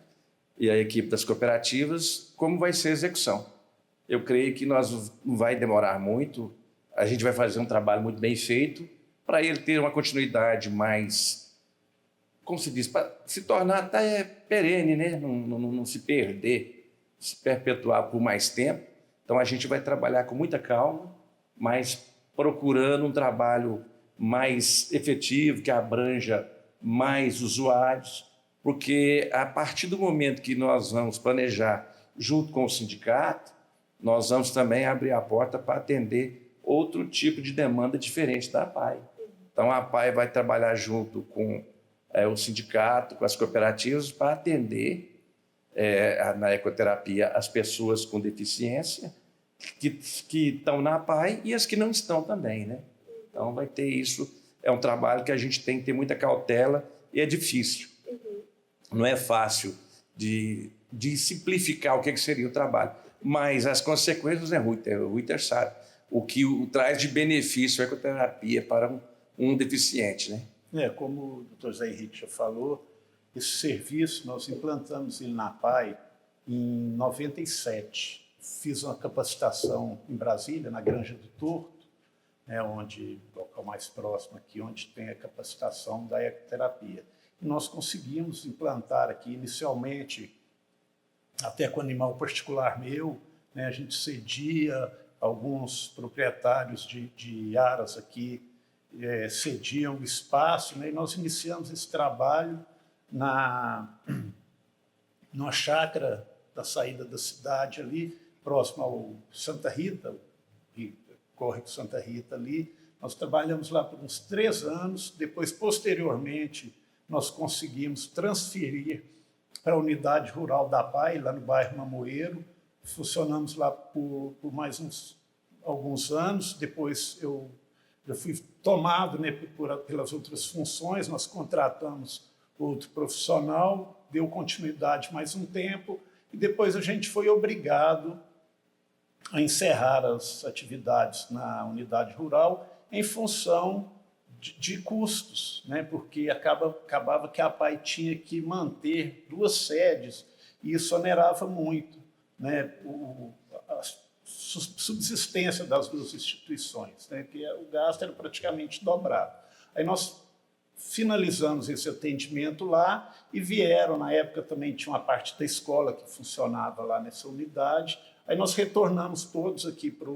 e à equipe das cooperativas como vai ser a execução. Eu creio que não vai demorar muito, a gente vai fazer um trabalho muito bem feito para ele ter uma continuidade mais, como se diz, para se tornar até perene, né? Não se perder, se perpetuar por mais tempo. Então, a gente vai trabalhar com muita calma, mas procurando um trabalho mais efetivo, que abranja mais usuários, porque a partir do momento que nós vamos planejar junto com o sindicato, nós vamos também abrir a porta para atender outro tipo de demanda diferente da APAI. Então, a APAI vai trabalhar junto com o sindicato, com as cooperativas, para atender na ecoterapia as pessoas com deficiência que estão na APAI e as que não estão também, né? Então, vai ter isso. É um trabalho que a gente tem que ter muita cautela e é difícil. Não é fácil de simplificar o que seria o trabalho. Mas as consequências, o Ruiter sabe o que traz de benefício a ecoterapia para um deficiente, né? Como o doutor Zé Henrique já falou, esse serviço nós implantamos ele na APAI em 97. Fiz uma capacitação em Brasília, na Granja do Torto, onde o local mais próximo aqui, onde tem a capacitação da ecoterapia. E nós conseguimos implantar aqui inicialmente, até com animal particular meu, né, a gente cedia, alguns proprietários de aras aqui cediam o espaço, né, e nós iniciamos esse trabalho numa chácara da saída da cidade ali, próximo ao Santa Rita, que corre com Santa Rita ali. Nós trabalhamos lá por uns 3 anos, depois, posteriormente, nós conseguimos transferir para a unidade rural da APAI, lá no bairro Mamoeiro. Funcionamos lá por mais alguns anos. Depois eu fui tomado, né, pelas outras funções, nós contratamos outro profissional, deu continuidade mais um tempo, e depois a gente foi obrigado a encerrar as atividades na unidade rural em função de custos, né? Porque acabava que a APAI tinha que manter 2 sedes e isso onerava muito, né? A subsistência das 2 instituições, né? Que o gasto era praticamente dobrado. Aí nós finalizamos esse atendimento lá e vieram, na época também tinha uma parte da escola que funcionava lá nessa unidade, aí nós retornamos todos aqui para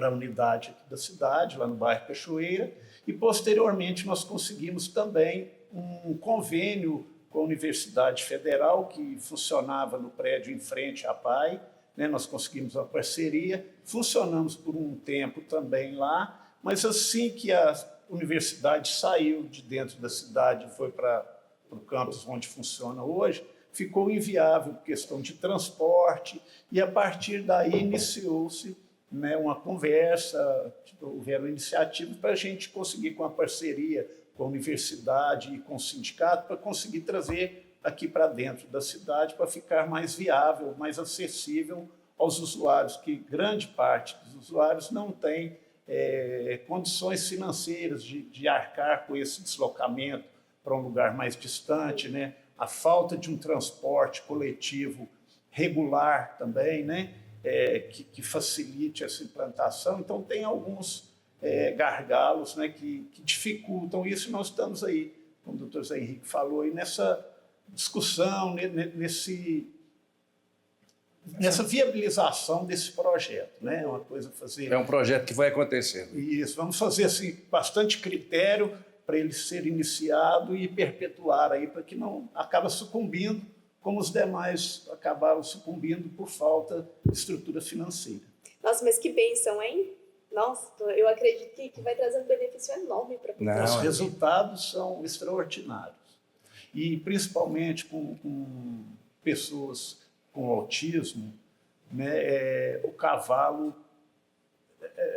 a unidade aqui da cidade, lá no bairro Cachoeira, e posteriormente nós conseguimos também um convênio com a Universidade Federal, que funcionava no prédio em frente à APAI, né? Nós conseguimos uma parceria, funcionamos por um tempo também lá, mas assim que a universidade saiu de dentro da cidade e foi para o campus onde funciona hoje, ficou inviável por questão de transporte, e a partir daí iniciou-se, né, uma conversa, houveram iniciativas para a gente conseguir, com a parceria com a universidade e com o sindicato, para conseguir trazer aqui para dentro da cidade para ficar mais viável, mais acessível aos usuários, que grande parte dos usuários não tem condições financeiras de arcar com esse deslocamento para um lugar mais distante, né? A falta de um transporte coletivo regular também, né? Que facilite essa implantação. Então, tem alguns gargalos, né, que dificultam isso. Nós estamos aí, como o doutor Zé Henrique falou, aí nessa discussão, nessa viabilização desse projeto, né? Uma coisa fazer. É um projeto que vai acontecer. Isso, vamos fazer assim, bastante critério para ele ser iniciado e perpetuar aí, para que não acabe sucumbindo, como os demais acabaram sucumbindo por falta de estrutura financeira. Nossa, mas que bênção, hein? Nossa, eu acredito que vai trazer um benefício enorme para a população. Os resultados são extraordinários. E principalmente com pessoas com autismo, né, o cavalo,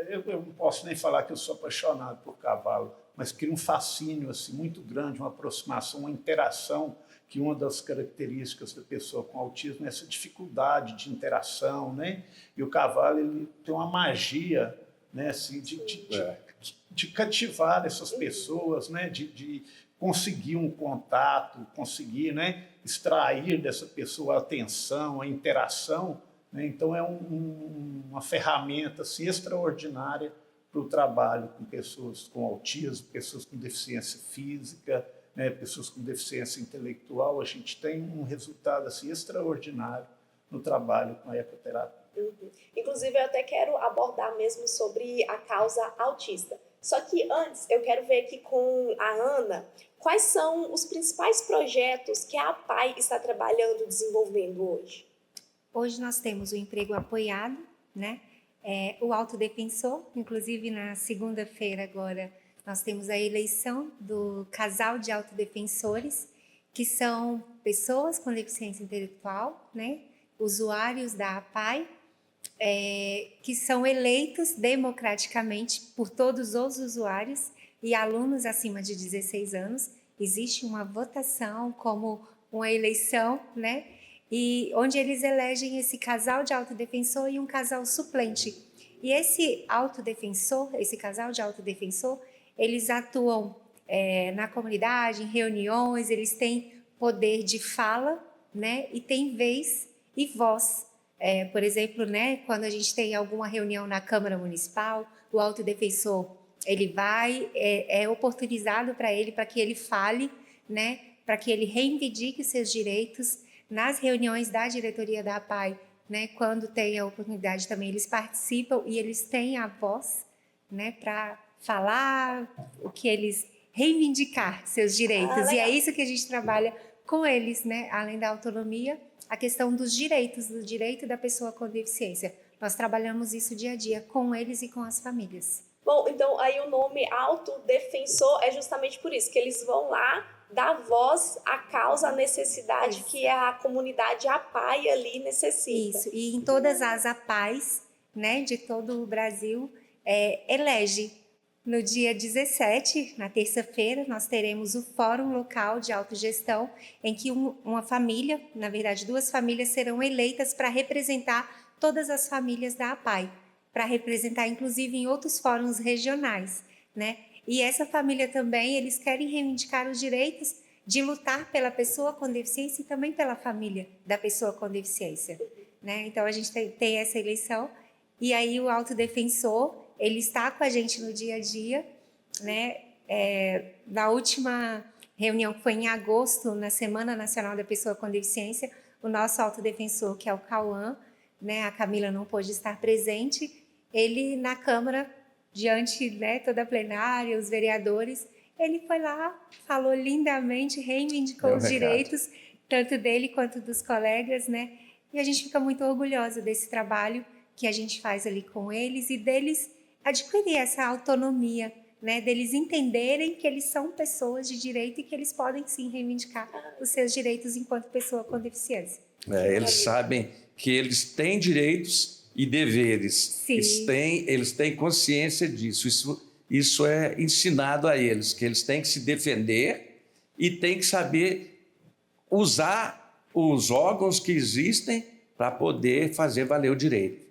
eu não posso nem falar que eu sou apaixonado por cavalo, mas cria um fascínio assim, muito grande, uma aproximação, uma interação, que uma das características da pessoa com autismo é essa dificuldade de interação, né? E o cavalo ele tem uma magia, né, assim, de cativar essas pessoas, né, de conseguir um contato, conseguir, né, extrair dessa pessoa a atenção, a interação, né? Então é uma ferramenta assim, extraordinária para o trabalho com pessoas com autismo, pessoas com deficiência física, né, pessoas com deficiência intelectual. A gente tem um resultado assim, extraordinário no trabalho com a ecoterapia. Inclusive, eu até quero abordar mesmo sobre a causa autista. Só que antes, eu quero ver aqui com a Ana quais são os principais projetos que a APAI está trabalhando e desenvolvendo hoje. Hoje nós temos o emprego apoiado, né? O autodefensor, inclusive na segunda-feira agora nós temos a eleição do casal de autodefensores, que são pessoas com deficiência intelectual, né? Usuários da APAI, que são eleitos democraticamente por todos os usuários e alunos acima de 16 anos. Existe uma votação como uma eleição, né? E onde eles elegem esse casal de autodefensor e um casal suplente. E esse casal de autodefensor, eles atuam na comunidade, em reuniões, eles têm poder de fala, né? E têm vez e voz. Por exemplo, né, quando a gente tem alguma reunião na Câmara Municipal, o autodefensor, ele vai, é oportunizado para ele, para que ele fale, né, para que ele reivindique seus direitos nas reuniões da diretoria da APAI, né, quando tem a oportunidade também, eles participam e eles têm a voz, né, para falar o que eles reivindicar seus direitos. E é isso que a gente trabalha com eles, né, além da autonomia, a questão dos direitos, do direito da pessoa com deficiência. Nós trabalhamos isso dia a dia com eles e com as famílias. Bom, então aí o nome autodefensor é justamente por isso, que eles vão lá dar voz à causa, à necessidade Isso. que a comunidade APAE ali necessita. Isso, e em todas as APAES, né, de todo o Brasil, elege. No dia 17, na terça-feira, nós teremos o Fórum Local de Autogestão, em que uma família, na verdade 2 famílias, serão eleitas para representar todas as famílias da APAE, para representar inclusive em outros fóruns regionais, né? E essa família também, eles querem reivindicar os direitos de lutar pela pessoa com deficiência e também pela família da pessoa com deficiência, né? Então a gente tem essa eleição, e aí o autodefensor, ele está com a gente no dia a dia, né? Na última reunião, que foi em agosto, na Semana Nacional da Pessoa com Deficiência, o nosso autodefensor, que é o Cauã, né? A Camila não pôde estar presente, ele na Câmara, diante, né, toda a plenária, os vereadores, ele foi lá, falou lindamente, reivindicou os direitos, tanto dele quanto dos colegas, né? E a gente fica muito orgulhosa desse trabalho que a gente faz ali com eles e deles adquirir essa autonomia, né? Deles entenderem que eles são pessoas de direito e que eles podem sim reivindicar os seus direitos enquanto pessoa com deficiência. Eles sabem que eles têm direitos e deveres. Sim. Eles têm consciência disso. Isso é ensinado a eles, que eles têm que se defender e têm que saber usar os órgãos que existem para poder fazer valer o direito.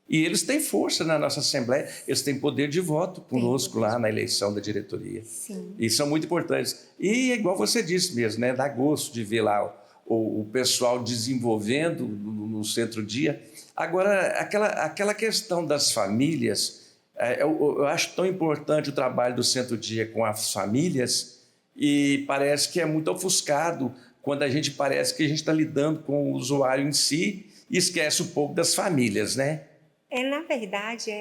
E eles têm força na nossa Assembleia, eles têm poder de voto conosco lá na eleição da diretoria. Sim. E são muito importantes. E igual você disse mesmo, né? Dá gosto de ver lá o pessoal desenvolvendo no centro-dia. Agora, aquela questão das famílias, eu acho tão importante o trabalho do centro-dia com as famílias, e parece que é muito ofuscado quando a gente parece que a gente está lidando com o usuário em si e esquece um pouco das famílias, né? Na verdade,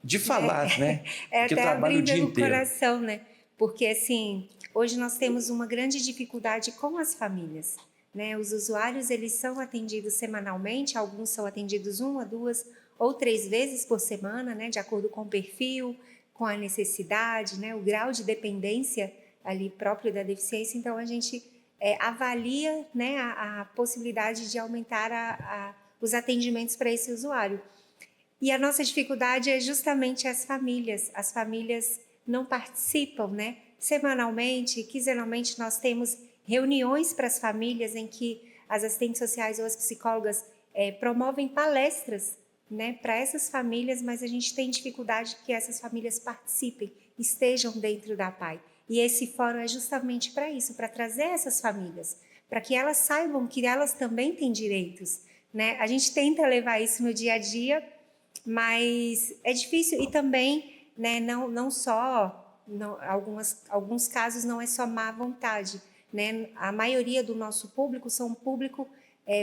de falar, né? É Que até trabalha o abrindo dia o inteiro. coração, né? Porque, assim, hoje nós temos uma grande dificuldade com as famílias, né? Os usuários, eles são atendidos semanalmente, alguns são atendidos 1, 2 ou 3 vezes por semana, né? De acordo com o perfil, com a necessidade, né? O grau de dependência ali próprio da deficiência. Então, a gente avalia, né, a possibilidade de aumentar os atendimentos para esse usuário. E a nossa dificuldade é justamente as famílias. As famílias não participam, né? Semanalmente, quinzenalmente, nós temos reuniões para as famílias em que as assistentes sociais ou as psicólogas promovem palestras, né, para essas famílias, mas a gente tem dificuldade que essas famílias participem, estejam dentro da APAE. E esse fórum é justamente para isso, para trazer essas famílias, para que elas saibam que elas também têm direitos, né? A gente tenta levar isso no dia a dia, mas é difícil. E também, né, alguns casos não é só má vontade, né? A maioria do nosso público são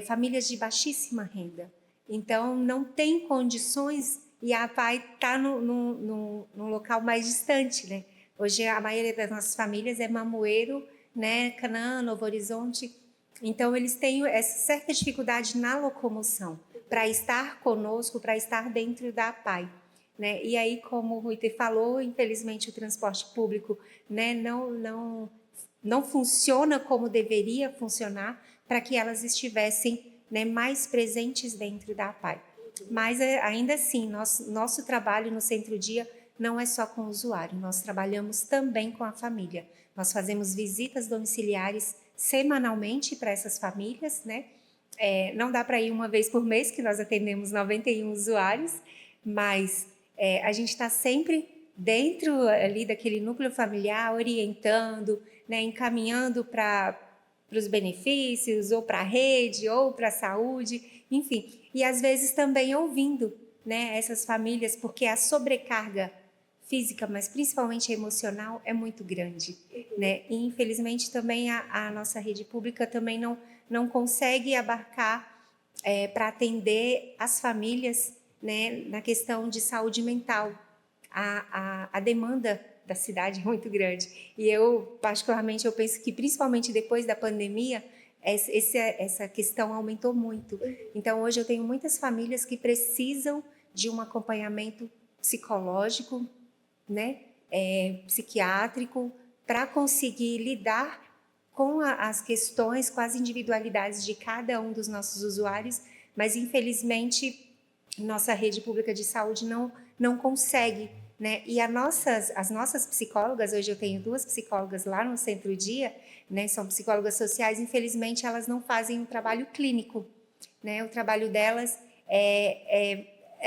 famílias de baixíssima renda, então não tem condições, e a APAE está num local mais distante, né? Hoje a maioria das nossas famílias é Mamoeiro, né, Canaã, Novo Horizonte, então eles têm essa certa dificuldade na locomoção para estar conosco, para estar dentro da APAE, né? E aí, como o Ruiter falou, infelizmente o transporte público, né, não funciona como deveria funcionar para que elas estivessem, né, mais presentes dentro da APAE. Mas ainda assim, nosso trabalho no Centro-Dia não é só com o usuário, nós trabalhamos também com a família. Nós fazemos visitas domiciliares semanalmente para essas famílias, né? Não dá para ir uma vez por mês, que nós atendemos 91 usuários, mas a gente está sempre dentro ali daquele núcleo familiar, orientando, né, encaminhando para os benefícios, ou para a rede, ou para a saúde, enfim. E às vezes também ouvindo, né, essas famílias, porque a sobrecarga física, mas principalmente emocional, é muito grande, né? E infelizmente também a nossa rede pública também não consegue abarcar para atender as famílias, né, na questão de saúde mental. A demanda da cidade é muito grande. E eu, particularmente, eu penso que principalmente depois da pandemia, essa questão aumentou muito. Então, hoje eu tenho muitas famílias que precisam de um acompanhamento psicológico, né, psiquiátrico, para conseguir lidar com as questões, com as individualidades de cada um dos nossos usuários, mas infelizmente nossa rede pública de saúde não consegue, né? E as nossas psicólogas, hoje eu tenho 2 psicólogas lá no Centro Dia, né? São psicólogas sociais, infelizmente elas não fazem um trabalho clínico, né? O trabalho delas é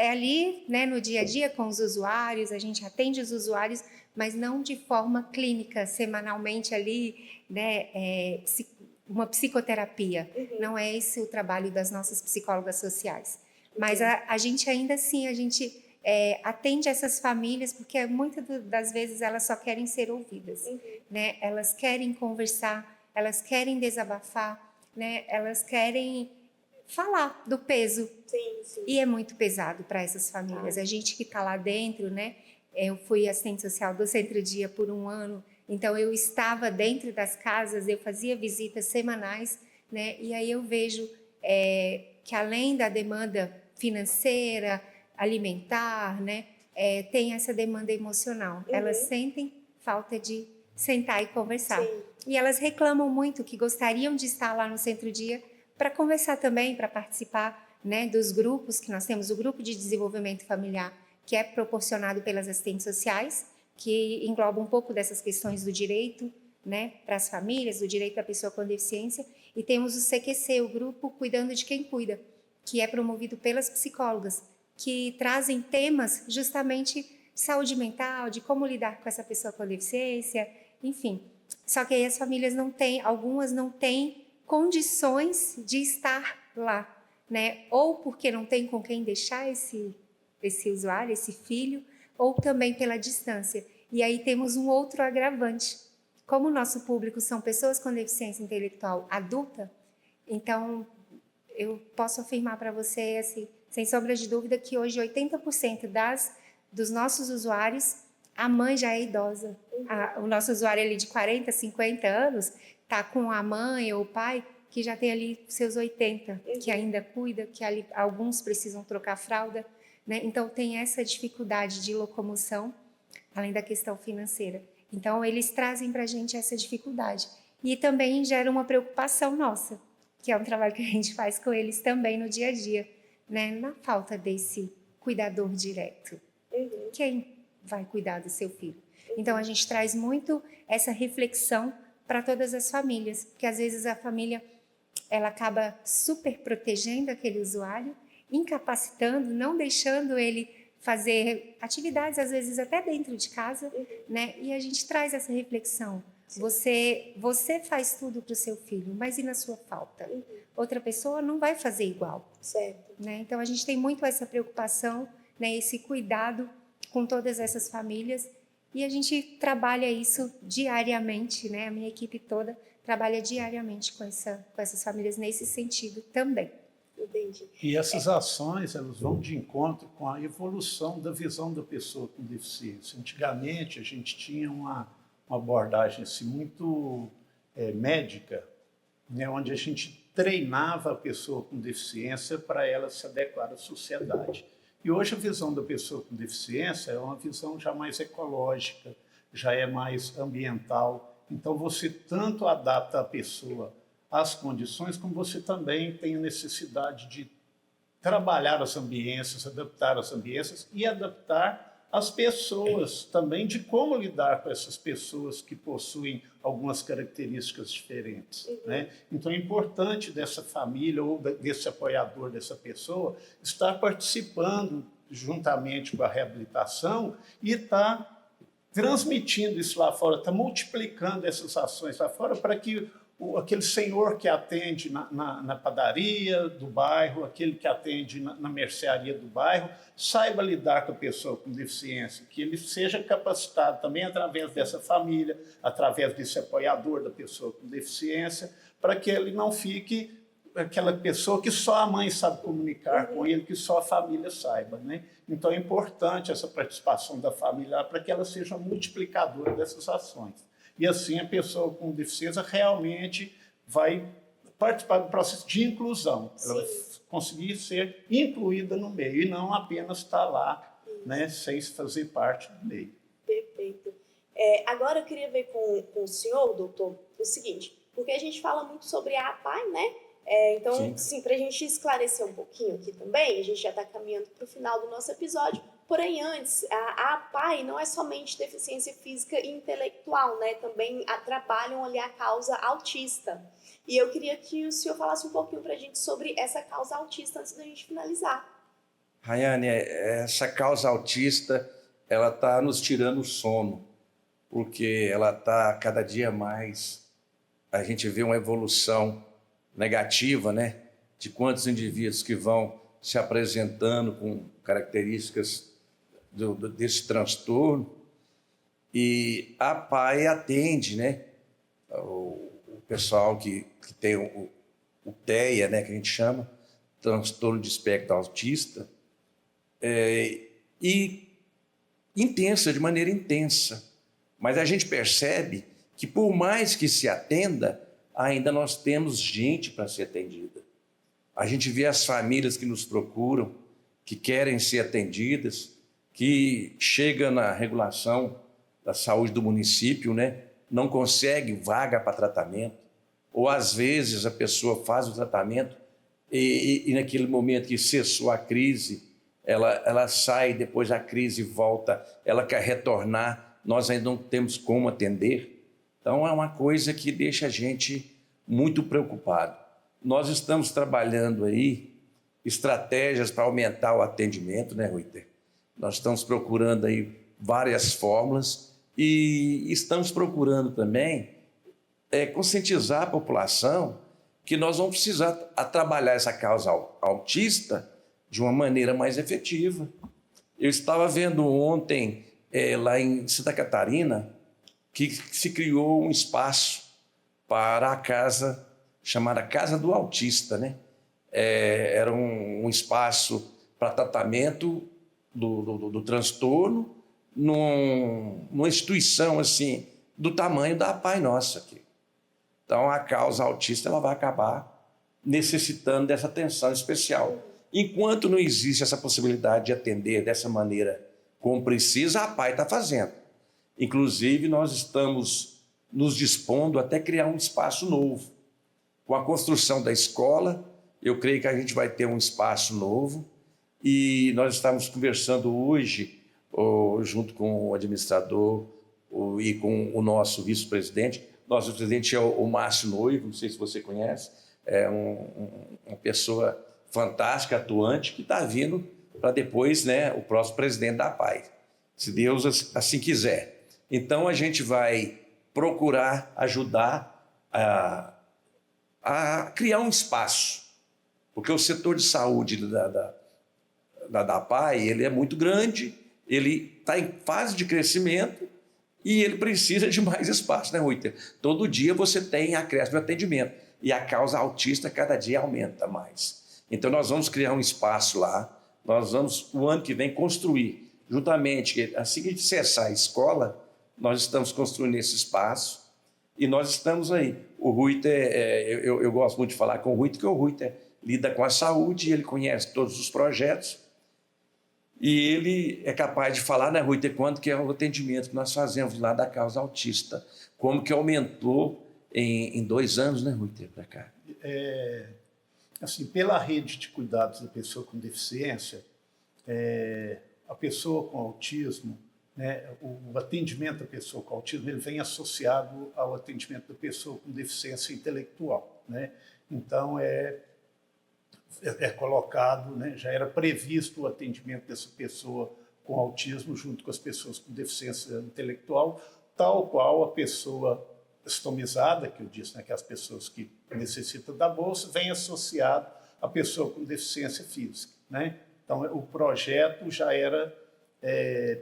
ali, né, no dia a dia com os usuários, a gente atende os usuários, mas não de forma clínica, semanalmente ali, né, uma psicoterapia. Não é esse o trabalho das nossas psicólogas sociais. Mas a gente ainda assim, atende essas famílias, porque muitas das vezes elas só querem ser ouvidas, né? Elas querem conversar, elas querem desabafar, né? Elas querem falar do peso. Sim. E é muito pesado para essas famílias. A gente que está lá dentro, né? Eu fui assistente social do Centro Dia por 1 ano, então eu estava dentro das casas, eu fazia visitas semanais, né? E aí eu vejo que além da demanda financeira, alimentar, né? Tem essa demanda emocional. Elas sentem falta de sentar e conversar. Sim. E elas reclamam muito que gostariam de estar lá no Centro Dia para conversar também, para participar, né, dos grupos que nós temos, o grupo de desenvolvimento familiar, que é proporcionado pelas assistentes sociais, que engloba um pouco dessas questões do direito, né, para as famílias, do direito da pessoa com deficiência, e temos o CQC, o grupo Cuidando de Quem Cuida, que é promovido pelas psicólogas, que trazem temas justamente de saúde mental, de como lidar com essa pessoa com deficiência, enfim. Só que aí as famílias algumas não têm condições de estar lá, né? Ou porque não tem com quem deixar esse usuário, esse filho, ou também pela distância. E aí temos um outro agravante. Como o nosso público são pessoas com deficiência intelectual adulta, então eu posso afirmar para você, assim, sem sombra de dúvida, que hoje 80% dos nossos usuários, a mãe já é idosa. O nosso usuário ali de 40, 50 anos está com a mãe ou o pai que já tem ali seus 80, que ainda cuida, que ali, alguns precisam trocar fralda, né? Então tem essa dificuldade de locomoção, além da questão financeira. Então eles trazem para a gente essa dificuldade. E também gera uma preocupação nossa, que é um trabalho que a gente faz com eles também no dia a dia, né? Na falta desse cuidador direto. Quem vai cuidar do seu filho? Então a gente traz muito essa reflexão para todas as famílias, porque às vezes a família ela acaba super protegendo aquele usuário, incapacitando, não deixando ele fazer atividades, às vezes até dentro de casa, né? E a gente traz essa reflexão. Você faz tudo para o seu filho, mas e na sua falta? Outra pessoa não vai fazer igual. Certo. Né? Então, a gente tem muito essa preocupação, né? Esse cuidado com todas essas famílias, e a gente trabalha isso diariamente, né? A minha equipe toda trabalha diariamente com essas famílias nesse sentido também. Entendi. E essas ações, elas vão de encontro com a evolução da visão da pessoa com deficiência. Antigamente, a gente tinha uma abordagem assim, muito médica, né, onde a gente treinava a pessoa com deficiência para ela se adequar à sociedade. E hoje a visão da pessoa com deficiência é uma visão já mais ecológica, já é mais ambiental. Então, você tanto adapta a pessoa às condições, como você também tem a necessidade de trabalhar as ambiências, adaptar as ambiências e adaptar as pessoas também, de como lidar com essas pessoas que possuem algumas características diferentes. Né? Então, é importante dessa família ou desse apoiador dessa pessoa estar participando juntamente com a reabilitação e estar transmitindo isso lá fora, estar multiplicando essas ações lá fora para que aquele senhor que atende na padaria do bairro, aquele que atende na mercearia do bairro, saiba lidar com a pessoa com deficiência, que ele seja capacitado também através dessa família, através desse apoiador da pessoa com deficiência, para que ele não fique aquela pessoa que só a mãe sabe comunicar com ele, que só a família saiba. Né? Então é importante essa participação da família para que ela seja multiplicadora dessas ações. E assim a pessoa com deficiência realmente vai participar do processo de inclusão. Ela vai conseguir ser incluída no meio e não apenas estar lá, né, sem fazer parte do meio. Perfeito. Agora eu queria ver com o senhor, doutor, o seguinte, porque a gente fala muito sobre a APAE, né? Então, sim, para a gente esclarecer um pouquinho aqui também, a gente já está caminhando para o final do nosso episódio, porém antes, a APAE não é somente deficiência física e intelectual, né? Também trabalham ali a causa autista. E eu queria que o senhor falasse um pouquinho para a gente sobre essa causa autista antes da gente finalizar. Rayane, essa causa autista, ela está nos tirando o sono, porque ela está cada dia mais, a gente vê uma evolução negativa, né, de quantos indivíduos que vão se apresentando com características desse transtorno, e a PAE atende, né, o pessoal que tem o TEA, né, que a gente chama, transtorno de espectro autista, e intensa, de maneira intensa. Mas a gente percebe que, por mais que se atenda, ainda nós temos gente para ser atendida. A gente vê as famílias que nos procuram, que querem ser atendidas, que chegam na regulação da saúde do município, né? Não consegue vaga para tratamento, ou às vezes a pessoa faz o tratamento e naquele momento que cessou a crise, ela sai, depois a crise volta, ela quer retornar, nós ainda não temos como atender. Então é uma coisa que deixa a gente muito preocupado. Nós estamos trabalhando aí estratégias para aumentar o atendimento, né, Ruiter? Nós estamos procurando aí várias fórmulas e estamos procurando também conscientizar a população que nós vamos precisar trabalhar essa causa autista de uma maneira mais efetiva. Eu estava vendo ontem, lá em Santa Catarina, que se criou um espaço para a casa, chamada Casa do Autista, né? Era um espaço para tratamento do transtorno numa instituição assim, do tamanho da Pai Nossa aqui. Então, a causa autista ela vai acabar necessitando dessa atenção especial. Enquanto não existe essa possibilidade de atender dessa maneira como precisa, a Pai está fazendo. Inclusive, nós estamos nos dispondo até criar um espaço novo. Com a construção da escola, eu creio que a gente vai ter um espaço novo e nós estamos conversando hoje, junto com o administrador e com o nosso vice-presidente. Nosso presidente é o Márcio Noivo, não sei se você conhece, é uma pessoa fantástica, atuante, que está vindo para depois, né, o próximo presidente da PAI, se Deus assim quiser. Então, a gente vai procurar ajudar a criar um espaço, porque o setor de saúde da PAI, ele é muito grande, ele está em fase de crescimento e ele precisa de mais espaço, né, Ruiter? Todo dia você tem acréscimo de atendimento e a causa autista cada dia aumenta mais. Então, nós vamos criar um espaço lá, nós vamos, o ano que vem, construir, juntamente, assim que a gente cessar a escola, nós estamos construindo esse espaço e nós estamos aí. O Ruiter, eu gosto muito de falar com o Ruiter, porque o Ruiter lida com a saúde, ele conhece todos os projetos e ele é capaz de falar, né, Ruiter, quanto que é o atendimento que nós fazemos lá da causa autista, como que aumentou em 2 anos, né, Ruiter, para cá. Assim, pela rede de cuidados da pessoa com deficiência, a pessoa com autismo, né, o atendimento da pessoa com autismo, ele vem associado ao atendimento da pessoa com deficiência intelectual, né? Então, colocado, né, já era previsto o atendimento dessa pessoa com autismo junto com as pessoas com deficiência intelectual, tal qual a pessoa estomizada, que eu disse, né, que as pessoas que necessitam da bolsa, vem associado à pessoa com deficiência física, né? Então, o projeto já era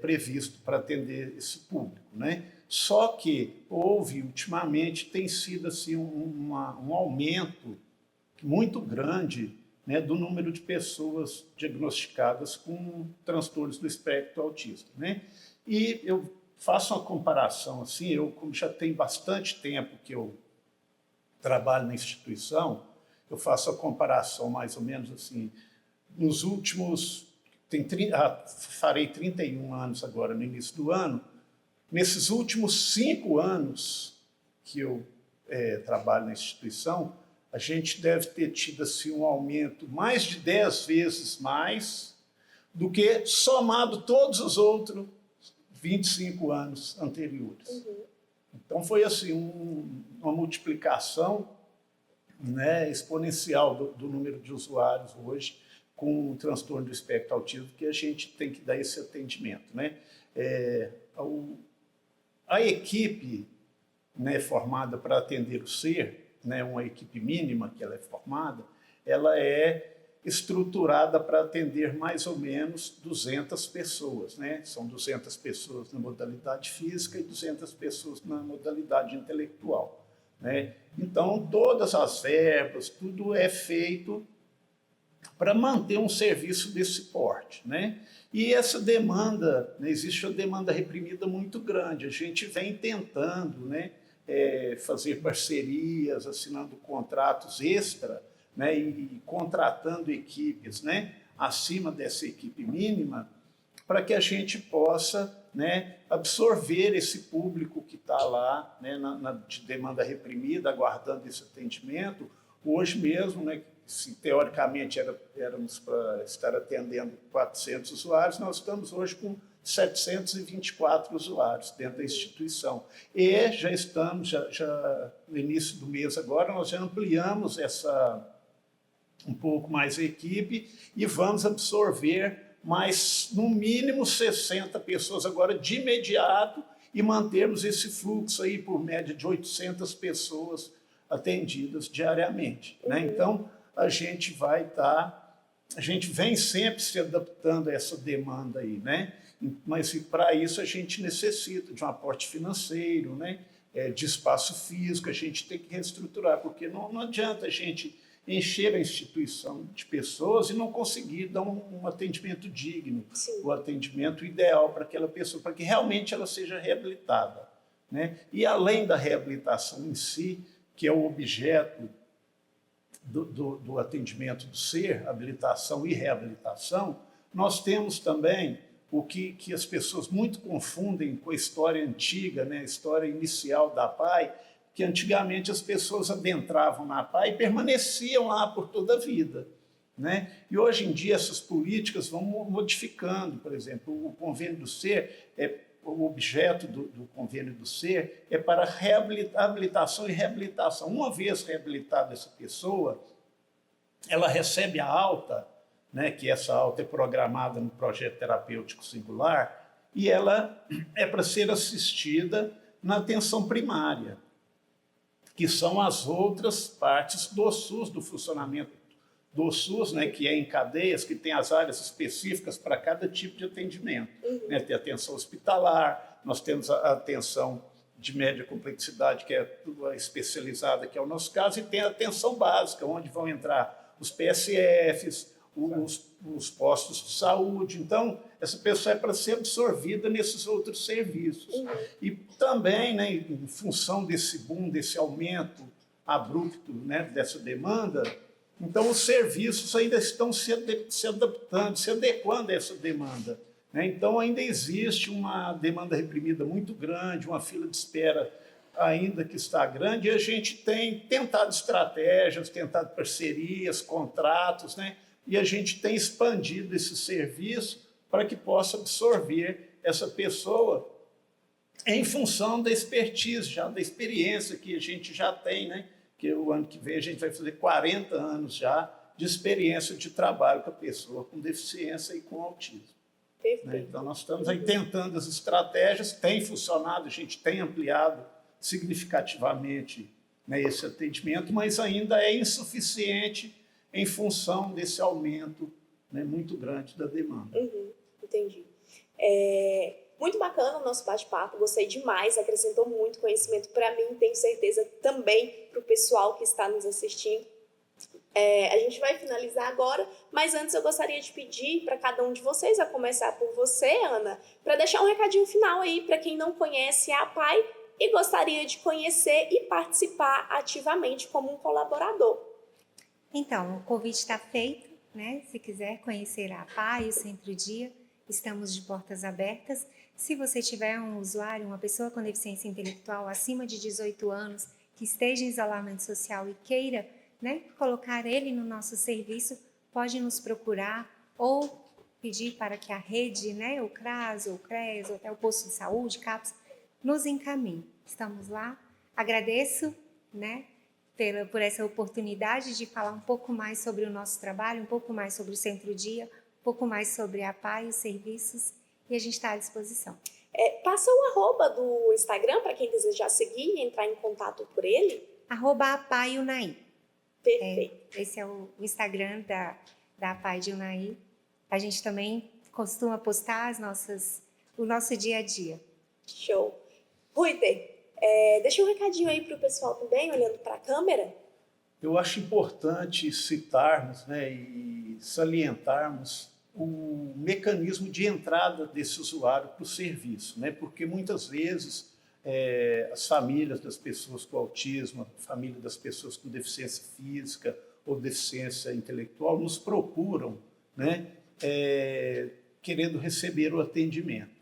previsto para atender esse público, né? Só que houve, ultimamente, tem sido assim, um aumento muito grande, né, do número de pessoas diagnosticadas com transtornos do espectro autista, né? E eu faço uma comparação, assim, eu como já tem bastante tempo que eu trabalho na instituição, eu faço a comparação mais ou menos assim, nos últimos, farei 31 anos agora no início do ano, Nesses últimos 5 anos que eu trabalho na instituição, a gente deve ter tido assim, um aumento mais de 10 vezes mais do que somado todos os outros 25 anos anteriores. Então foi assim uma multiplicação, né, exponencial do número de usuários hoje com o transtorno do espectro autista, que a gente tem que dar esse atendimento, né? A equipe, né, formada para atender o ser, né, uma equipe mínima que ela é formada, ela é estruturada para atender mais ou menos 200 pessoas, né? São 200 pessoas na modalidade física e 200 pessoas na modalidade intelectual, né? Então, todas as verbas, tudo é feito para manter um serviço desse porte, né? E essa demanda, né, existe uma demanda reprimida muito grande. A gente vem tentando, né, fazer parcerias, assinando contratos extra, né, e contratando equipes, né, acima dessa equipe mínima, para que a gente possa, né, absorver esse público que está lá, né, de demanda reprimida, aguardando esse atendimento. Hoje mesmo, né, se teoricamente éramos para estar atendendo 400 usuários, nós estamos hoje com 724 usuários dentro da instituição. E já estamos, já no início do mês agora, nós já ampliamos um pouco mais a equipe e vamos absorver mais, no mínimo, 60 pessoas agora de imediato e mantermos esse fluxo aí por média de 800 pessoas atendidas diariamente, né? Então, a gente vem sempre se adaptando a essa demanda aí, né? Mas para isso a gente necessita de um aporte financeiro, né? De espaço físico, a gente tem que reestruturar, porque não adianta a gente encher a instituição de pessoas e não conseguir dar um atendimento digno, o atendimento ideal para aquela pessoa, para que realmente ela seja reabilitada, né? E além da reabilitação em si, que é o objeto do atendimento do ser, habilitação e reabilitação, nós temos também o que as pessoas muito confundem com a história antiga, né, a história inicial da APAE, que antigamente as pessoas adentravam na APAE e permaneciam lá por toda a vida, né? E hoje em dia essas políticas vão modificando. Por exemplo, o convênio do ser, o objeto do convênio do ser é para habilitação e reabilitação. Uma vez reabilitada essa pessoa, ela recebe a alta, né, que essa alta é programada no projeto terapêutico singular, e ela é para ser assistida na atenção primária, que são as outras partes do SUS, do funcionamento do SUS, né, que é em cadeias, que tem as áreas específicas para cada tipo de atendimento. Né? Tem a atenção hospitalar, nós temos a atenção de média complexidade, que é a especializada, que é o nosso caso, e tem a atenção básica, onde vão entrar os PSFs, os postos de saúde. Então, essa pessoa é para ser absorvida nesses outros serviços. E também, né, em função desse boom, desse aumento abrupto, né, dessa demanda, então os serviços ainda estão se adaptando, se adequando a essa demanda, né? Então ainda existe uma demanda reprimida muito grande, uma fila de espera ainda que está grande, e a gente tem tentado estratégias, tentado parcerias, contratos, né? E a gente tem expandido esse serviço para que possa absorver essa pessoa em função da expertise, já da experiência que a gente já tem, né? Que o ano que vem a gente vai fazer 40 anos já de experiência de trabalho com a pessoa com deficiência e com autismo. Né? Então, nós estamos aí tentando as estratégias, tem funcionado, a gente tem ampliado significativamente, né, esse atendimento, mas ainda é insuficiente em função desse aumento, né, muito grande da demanda. Entendi. Muito bacana o nosso bate-papo, gostei demais, acrescentou muito conhecimento para mim, tenho certeza também para o pessoal que está nos assistindo. A gente vai finalizar agora, mas antes eu gostaria de pedir para cada um de vocês, a começar por você, Ana, para deixar um recadinho final aí para quem não conhece a APAE e gostaria de conhecer e participar ativamente como um colaborador. Então, o convite está feito, né? Se quiser conhecer a APAE, o Centro Dia, estamos de portas abertas. Se você tiver um usuário, uma pessoa com deficiência intelectual acima de 18 anos, que esteja em isolamento social e queira, né, colocar ele no nosso serviço, pode nos procurar ou pedir para que a rede, né, o CRAS, ou o CRES, ou até o posto de saúde, CAPS, nos encaminhe. Estamos lá. Agradeço, né, por essa oportunidade de falar um pouco mais sobre o nosso trabalho, um pouco mais sobre o Centro-Dia, um pouco mais sobre a APAI, os serviços, e a gente está à disposição. Passa o arroba do Instagram para quem desejar seguir e entrar em contato por ele. @APAI-UNAI. Perfeito. Esse é o Instagram da APAI de Unai. A gente também costuma postar o nosso dia a dia. Show. Ruiter, deixa um recadinho aí para o pessoal também, olhando para a câmera. Eu acho importante citarmos, né, e salientarmos o mecanismo de entrada desse usuário para o serviço, né, porque muitas vezes as famílias das pessoas com autismo, a família das pessoas com deficiência física ou deficiência intelectual nos procuram, né, querendo receber o atendimento.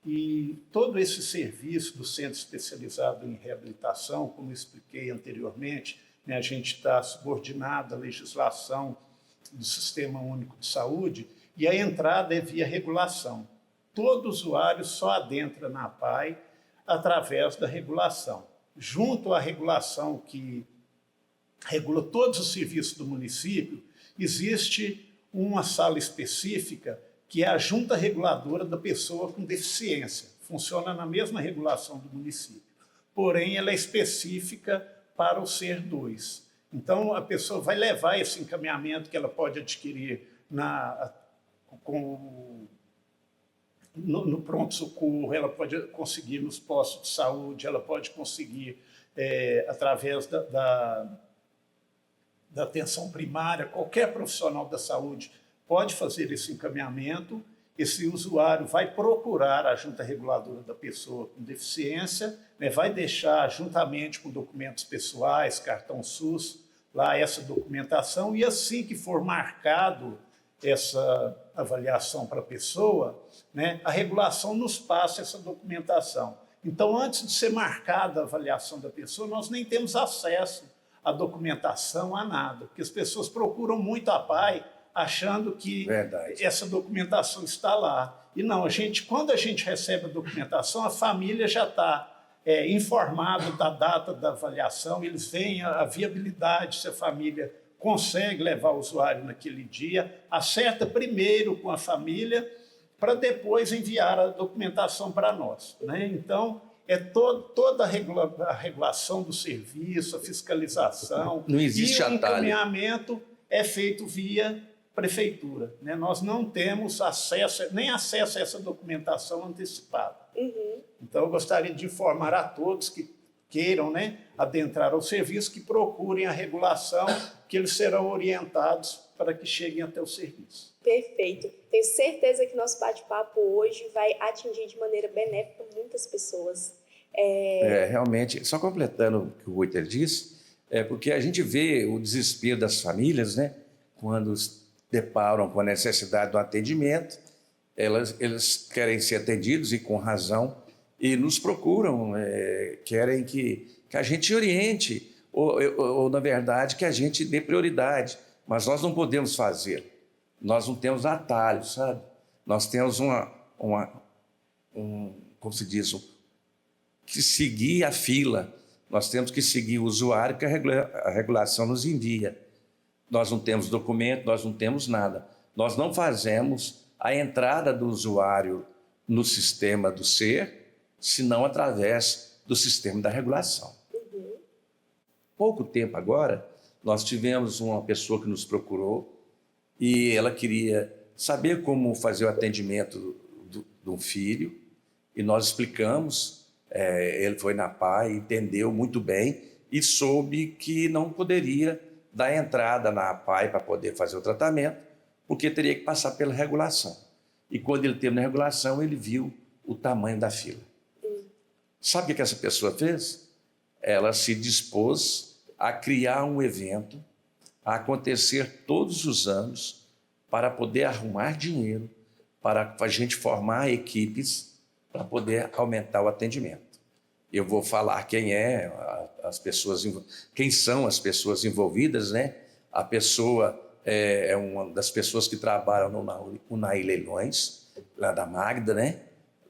E todo esse serviço do Centro Especializado em Reabilitação, como eu expliquei anteriormente, né, a gente está subordinado à legislação do Sistema Único de Saúde e a entrada é via regulação. Todo usuário só adentra na APAI através da regulação. Junto à regulação que regula todos os serviços do município, existe uma sala específica que é a junta reguladora da pessoa com deficiência. Funciona na mesma regulação do município. Porém, ela é específica para o Ser 2. Então, a pessoa vai levar esse encaminhamento que ela pode adquirir no pronto-socorro, ela pode conseguir nos postos de saúde, ela pode conseguir através da atenção primária, qualquer profissional da saúde pode fazer esse encaminhamento. Esse usuário vai procurar a junta reguladora da pessoa com deficiência, né, vai deixar, juntamente com documentos pessoais, cartão SUS, lá essa documentação, e assim que for marcado essa avaliação para a pessoa, né, a regulação nos passa essa documentação. Então, antes de ser marcada a avaliação da pessoa, nós nem temos acesso à documentação, a nada, porque as pessoas procuram muito a APAI, achando que essa documentação está lá. E não, quando a gente recebe a documentação, a família já está informada da data da avaliação, eles veem a viabilidade, se a família consegue levar o usuário naquele dia, acerta primeiro com a família, para depois enviar a documentação para nós, né? Então, toda a regulação do serviço, a fiscalização, não existe e o atalho. encaminhamento é feito via prefeitura, né? Nós não temos nem acesso a essa documentação antecipada. Uhum. Então, eu gostaria de informar a todos que queiram, né, adentrar ao serviço, que procurem a regulação, que eles serão orientados para que cheguem até o serviço. Perfeito. Tenho certeza que nosso bate-papo hoje vai atingir de maneira benéfica muitas pessoas. Realmente, só completando o que o Ruiter disse, porque a gente vê o desespero das famílias, né, quando deparam com a necessidade do atendimento, eles querem ser atendidos, e com razão, e nos procuram, querem que a gente oriente, ou, na verdade, que a gente dê prioridade, mas nós não podemos fazer. Nós não temos atalho, sabe? Nós temos como se diz, que seguir a fila. Nós temos que seguir o usuário que a regulação nos envia. Nós não temos documento, nós não temos nada. Nós não fazemos a entrada do usuário no sistema do Ser, senão através do sistema da regulação. Uhum. Pouco tempo agora, nós tivemos uma pessoa que nos procurou e ela queria saber como fazer o atendimento de um filho, e nós explicamos. Ele foi na APAI, entendeu muito bem e soube que não poderia dar entrada na APAI para poder fazer o tratamento, porque teria que passar pela regulação. E quando ele teve na regulação, ele viu o tamanho da fila. Sabe o que essa pessoa fez? Ela se dispôs a criar um evento, a acontecer todos os anos, para poder arrumar dinheiro, para a gente formar equipes, para poder aumentar o atendimento. Eu vou falar quem são as pessoas envolvidas, né? A pessoa é uma das pessoas que trabalham no Unai Leilões, lá da Magda, né?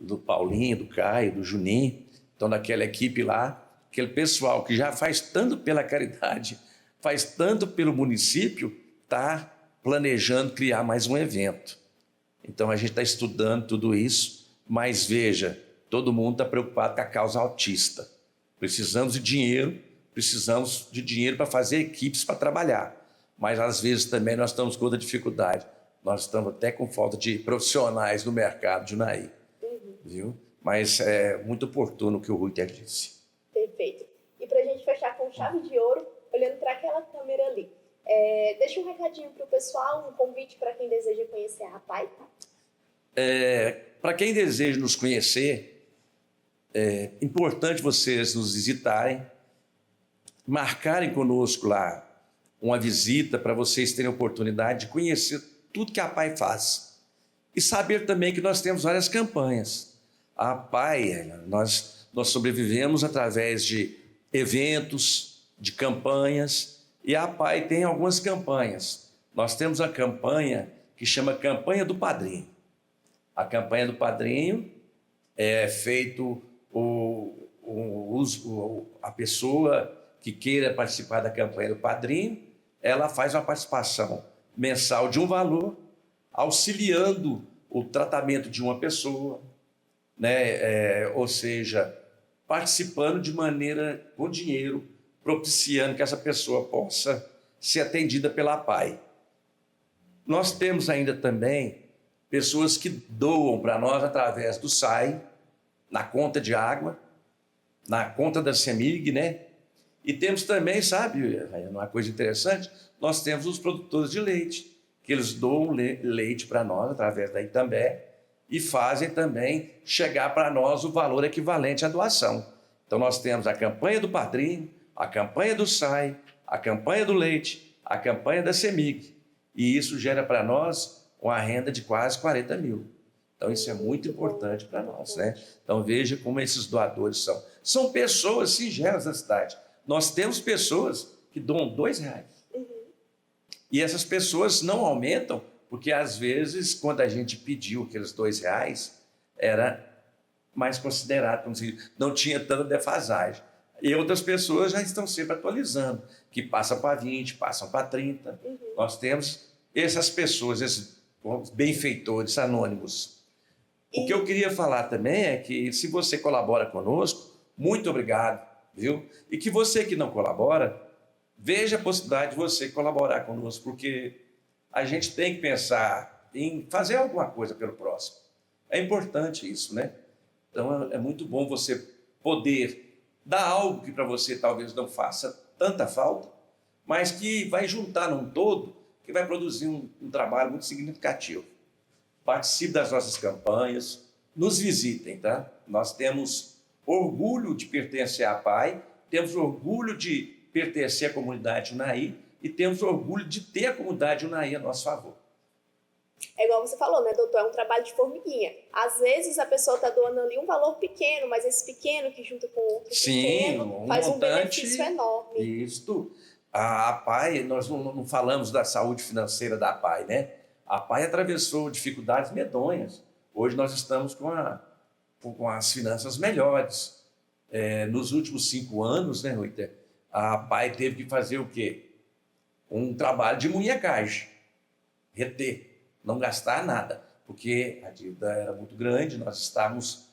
Do Paulinho, do Caio, do Juninho. Então, daquela equipe lá, aquele pessoal que já faz tanto pela caridade, faz tanto pelo município, está planejando criar mais um evento. Então, a gente está estudando tudo isso, mas veja, todo mundo está preocupado com a causa autista. Precisamos de dinheiro para fazer equipes para trabalhar, mas às vezes também nós estamos com outra dificuldade. Nós estamos até com falta de profissionais no mercado de Unai, viu? Mas é muito oportuno o que o Ruiter disse. Perfeito. E para a gente fechar com chave de ouro, olhando para aquela câmera ali, deixa um recadinho para o pessoal, um convite para quem deseja conhecer a APAI. Para quem deseja nos conhecer, é importante vocês nos visitarem, marcarem conosco lá uma visita para vocês terem a oportunidade de conhecer tudo que a APAI faz. E saber também que nós temos várias campanhas. A APAI, nós sobrevivemos através de eventos, de campanhas, e a APAI tem algumas campanhas. Nós temos a campanha que chama Campanha do Padrinho. A campanha do Padrinho é feito a pessoa que queira participar da campanha do Padrinho, ela faz uma participação mensal de um valor, auxiliando o tratamento de uma pessoa, né? Ou seja, participando de maneira com dinheiro, propiciando que essa pessoa possa ser atendida pela APAI. Nós temos ainda também pessoas que doam para nós através do SAI, na conta de água, na conta da CEMIG, né? E temos também, sabe, uma coisa interessante, nós temos os produtores de leite, que eles doam leite para nós através da Itambé e fazem também chegar para nós o valor equivalente à doação. Então nós temos a campanha do Padrinho, a campanha do SAI, a campanha do leite, a campanha da CEMIG. E isso gera para nós uma renda de quase 40 mil. Então isso é muito importante para nós, né? Então veja como esses doadores são. São pessoas singelas da cidade. Nós temos pessoas que doam R$2. E essas pessoas não aumentam, porque às vezes, quando a gente pediu aqueles R$2, era mais considerado, como se não tinha tanta defasagem. E outras pessoas já estão sempre atualizando, que passam para 20, passam para 30. Nós temos essas pessoas, esses benfeitores anônimos. O que eu queria falar também é que, se você colabora conosco, muito obrigado, viu? E que você que não colabora, veja a possibilidade de você colaborar conosco, porque a gente tem que pensar em fazer alguma coisa pelo próximo. É importante isso, né? Então, é muito bom você poder dar algo que para você talvez não faça tanta falta, mas que vai juntar num todo, que vai produzir um trabalho muito significativo. Participe das nossas campanhas, nos visitem, tá? Nós temos orgulho de pertencer à APAI, temos orgulho de pertencer à comunidade Unai e temos orgulho de ter a comunidade Unai a nosso favor. É igual você falou, né, doutor? É um trabalho de formiguinha. Às vezes a pessoa está doando ali um valor pequeno, mas esse pequeno que junta com outro pequeno faz um benefício enorme. Isso. A APAI, nós não falamos da saúde financeira da APAI, né? A APAI atravessou dificuldades medonhas. Hoje nós estamos com as finanças melhores. Nos últimos 5 anos, né, Ruiter, a APAI teve que fazer o quê? Um trabalho de munhecagem, reter, não gastar nada, porque a dívida era muito grande, nós estávamos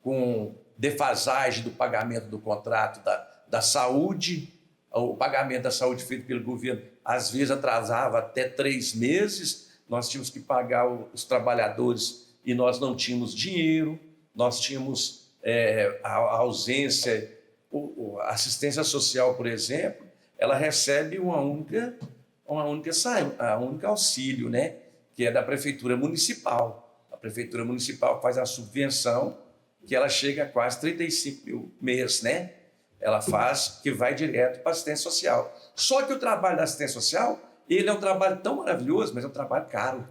com defasagem do pagamento do contrato da saúde, o pagamento da saúde feito pelo governo, às vezes atrasava até 3 meses, nós tínhamos que pagar os trabalhadores e nós não tínhamos dinheiro, nós tínhamos a ausência, a assistência social, por exemplo, ela recebe uma única auxílio, né? Que é da Prefeitura Municipal. A Prefeitura Municipal faz a subvenção, que ela chega a quase 35 mil mês, né? Ela faz, que vai direto para a assistência social. Só que o trabalho da assistência social, ele é um trabalho tão maravilhoso, mas é um trabalho caro.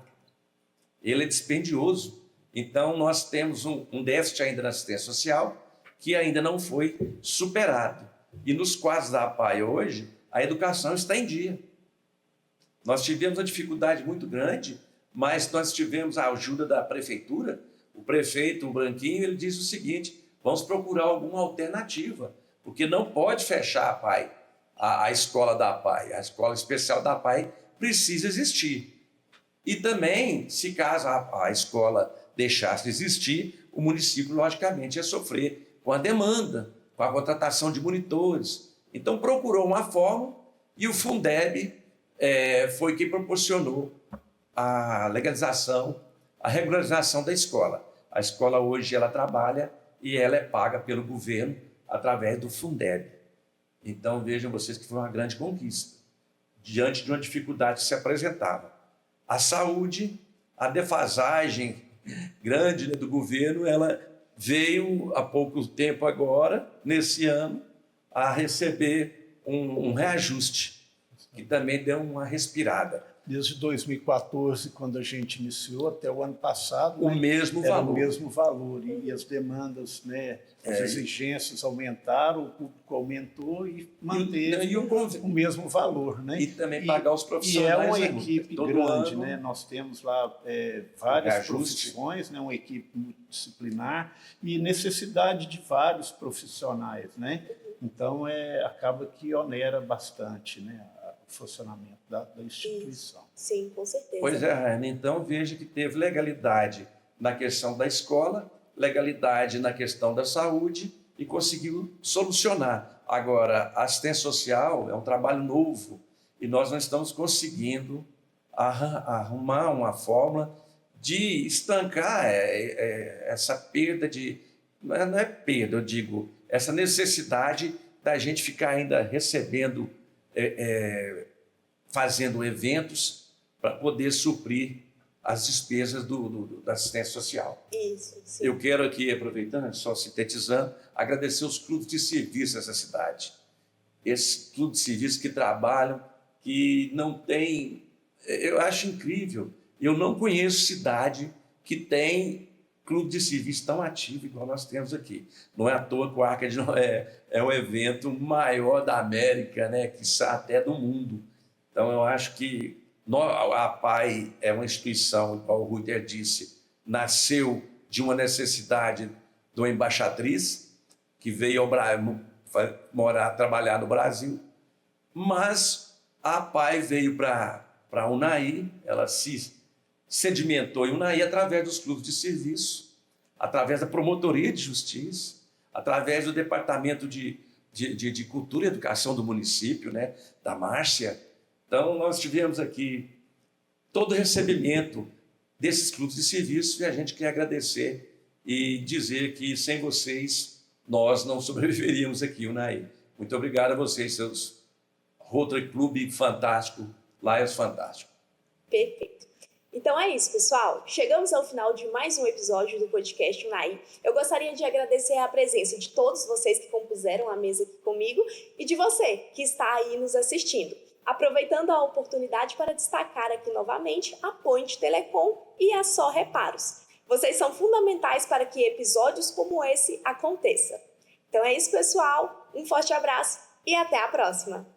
Ele é dispendioso. Então, nós temos um déficit ainda na assistência social que ainda não foi superado. E nos quadros da APAE hoje, a educação está em dia. Nós tivemos uma dificuldade muito grande, mas nós tivemos a ajuda da prefeitura. O prefeito, o Branquinho, ele diz o seguinte: vamos procurar alguma alternativa, porque não pode fechar a APAE, a escola da APAE, a escola especial da APAE precisa existir. E também, se caso a escola deixasse de existir, o município, logicamente, ia sofrer com a demanda, com a contratação de monitores. Então, procurou uma forma e o Fundeb foi quem proporcionou a legalização, a regularização da escola. A escola hoje ela trabalha e ela é paga pelo governo através do Fundeb. Então, vejam vocês que foi uma grande conquista, diante de uma dificuldade que se apresentava. A saúde, a defasagem grande, né, do governo, ela veio há pouco tempo agora, nesse ano, a receber um reajuste, que também deu uma respirada. Desde 2014, quando a gente iniciou, até o ano passado, O mesmo valor. O mesmo valor. E as demandas, né, as exigências aumentaram, o público aumentou e manteve o mesmo valor. Né? E também pagar os profissionais. E é uma né, equipe grande. Né? Nós temos lá várias profissões, né? Uma equipe multidisciplinar e necessidade de vários profissionais. Né? Então, acaba que onera bastante, né, o funcionamento da instituição. Sim, com certeza. Pois é, Raine, então veja que teve legalidade na questão da escola, legalidade na questão da saúde e conseguiu solucionar. Agora, a assistência social é um trabalho novo e nós não estamos conseguindo arrumar uma forma de estancar essa perda de... Não é perda, eu digo, essa necessidade da gente ficar ainda recebendo, fazendo eventos para poder suprir as despesas da assistência social. Isso, sim. Eu quero aqui, aproveitando, só sintetizando, agradecer os clubes de serviço dessa cidade. Esses clubes de serviço que trabalham, que não tem... Eu acho incrível. Eu não conheço cidade que tem clube de serviço tão ativo igual nós temos aqui. Não é à toa que o Arcade é o evento maior da América, né? Quiçá até do mundo. Então, eu acho que a APAE é uma instituição, como o Ruiter disse, nasceu de uma necessidade de uma embaixatriz que veio trabalhar no Brasil, mas a APAE veio para a UNAI, ela se sedimentou em UNAI através dos clubes de serviço, através da promotoria de justiça, através do departamento de cultura e educação do município, né, da Márcia. Então, nós tivemos aqui todo o recebimento desses clubes de serviço e a gente quer agradecer e dizer que sem vocês nós não sobreviveríamos aqui, UNAI. Muito obrigado a vocês, seus Rotary Clube fantástico, Lions fantástico. Perfeito. Então é isso, pessoal. Chegamos ao final de mais um episódio do podcast UNAI. Eu gostaria de agradecer a presença de todos vocês que compuseram a mesa aqui comigo e de você que está aí nos assistindo. Aproveitando a oportunidade para destacar aqui novamente a Point Telecom e a Só Reparos. Vocês são fundamentais para que episódios como esse aconteçam. Então é isso, pessoal. Um forte abraço e até a próxima!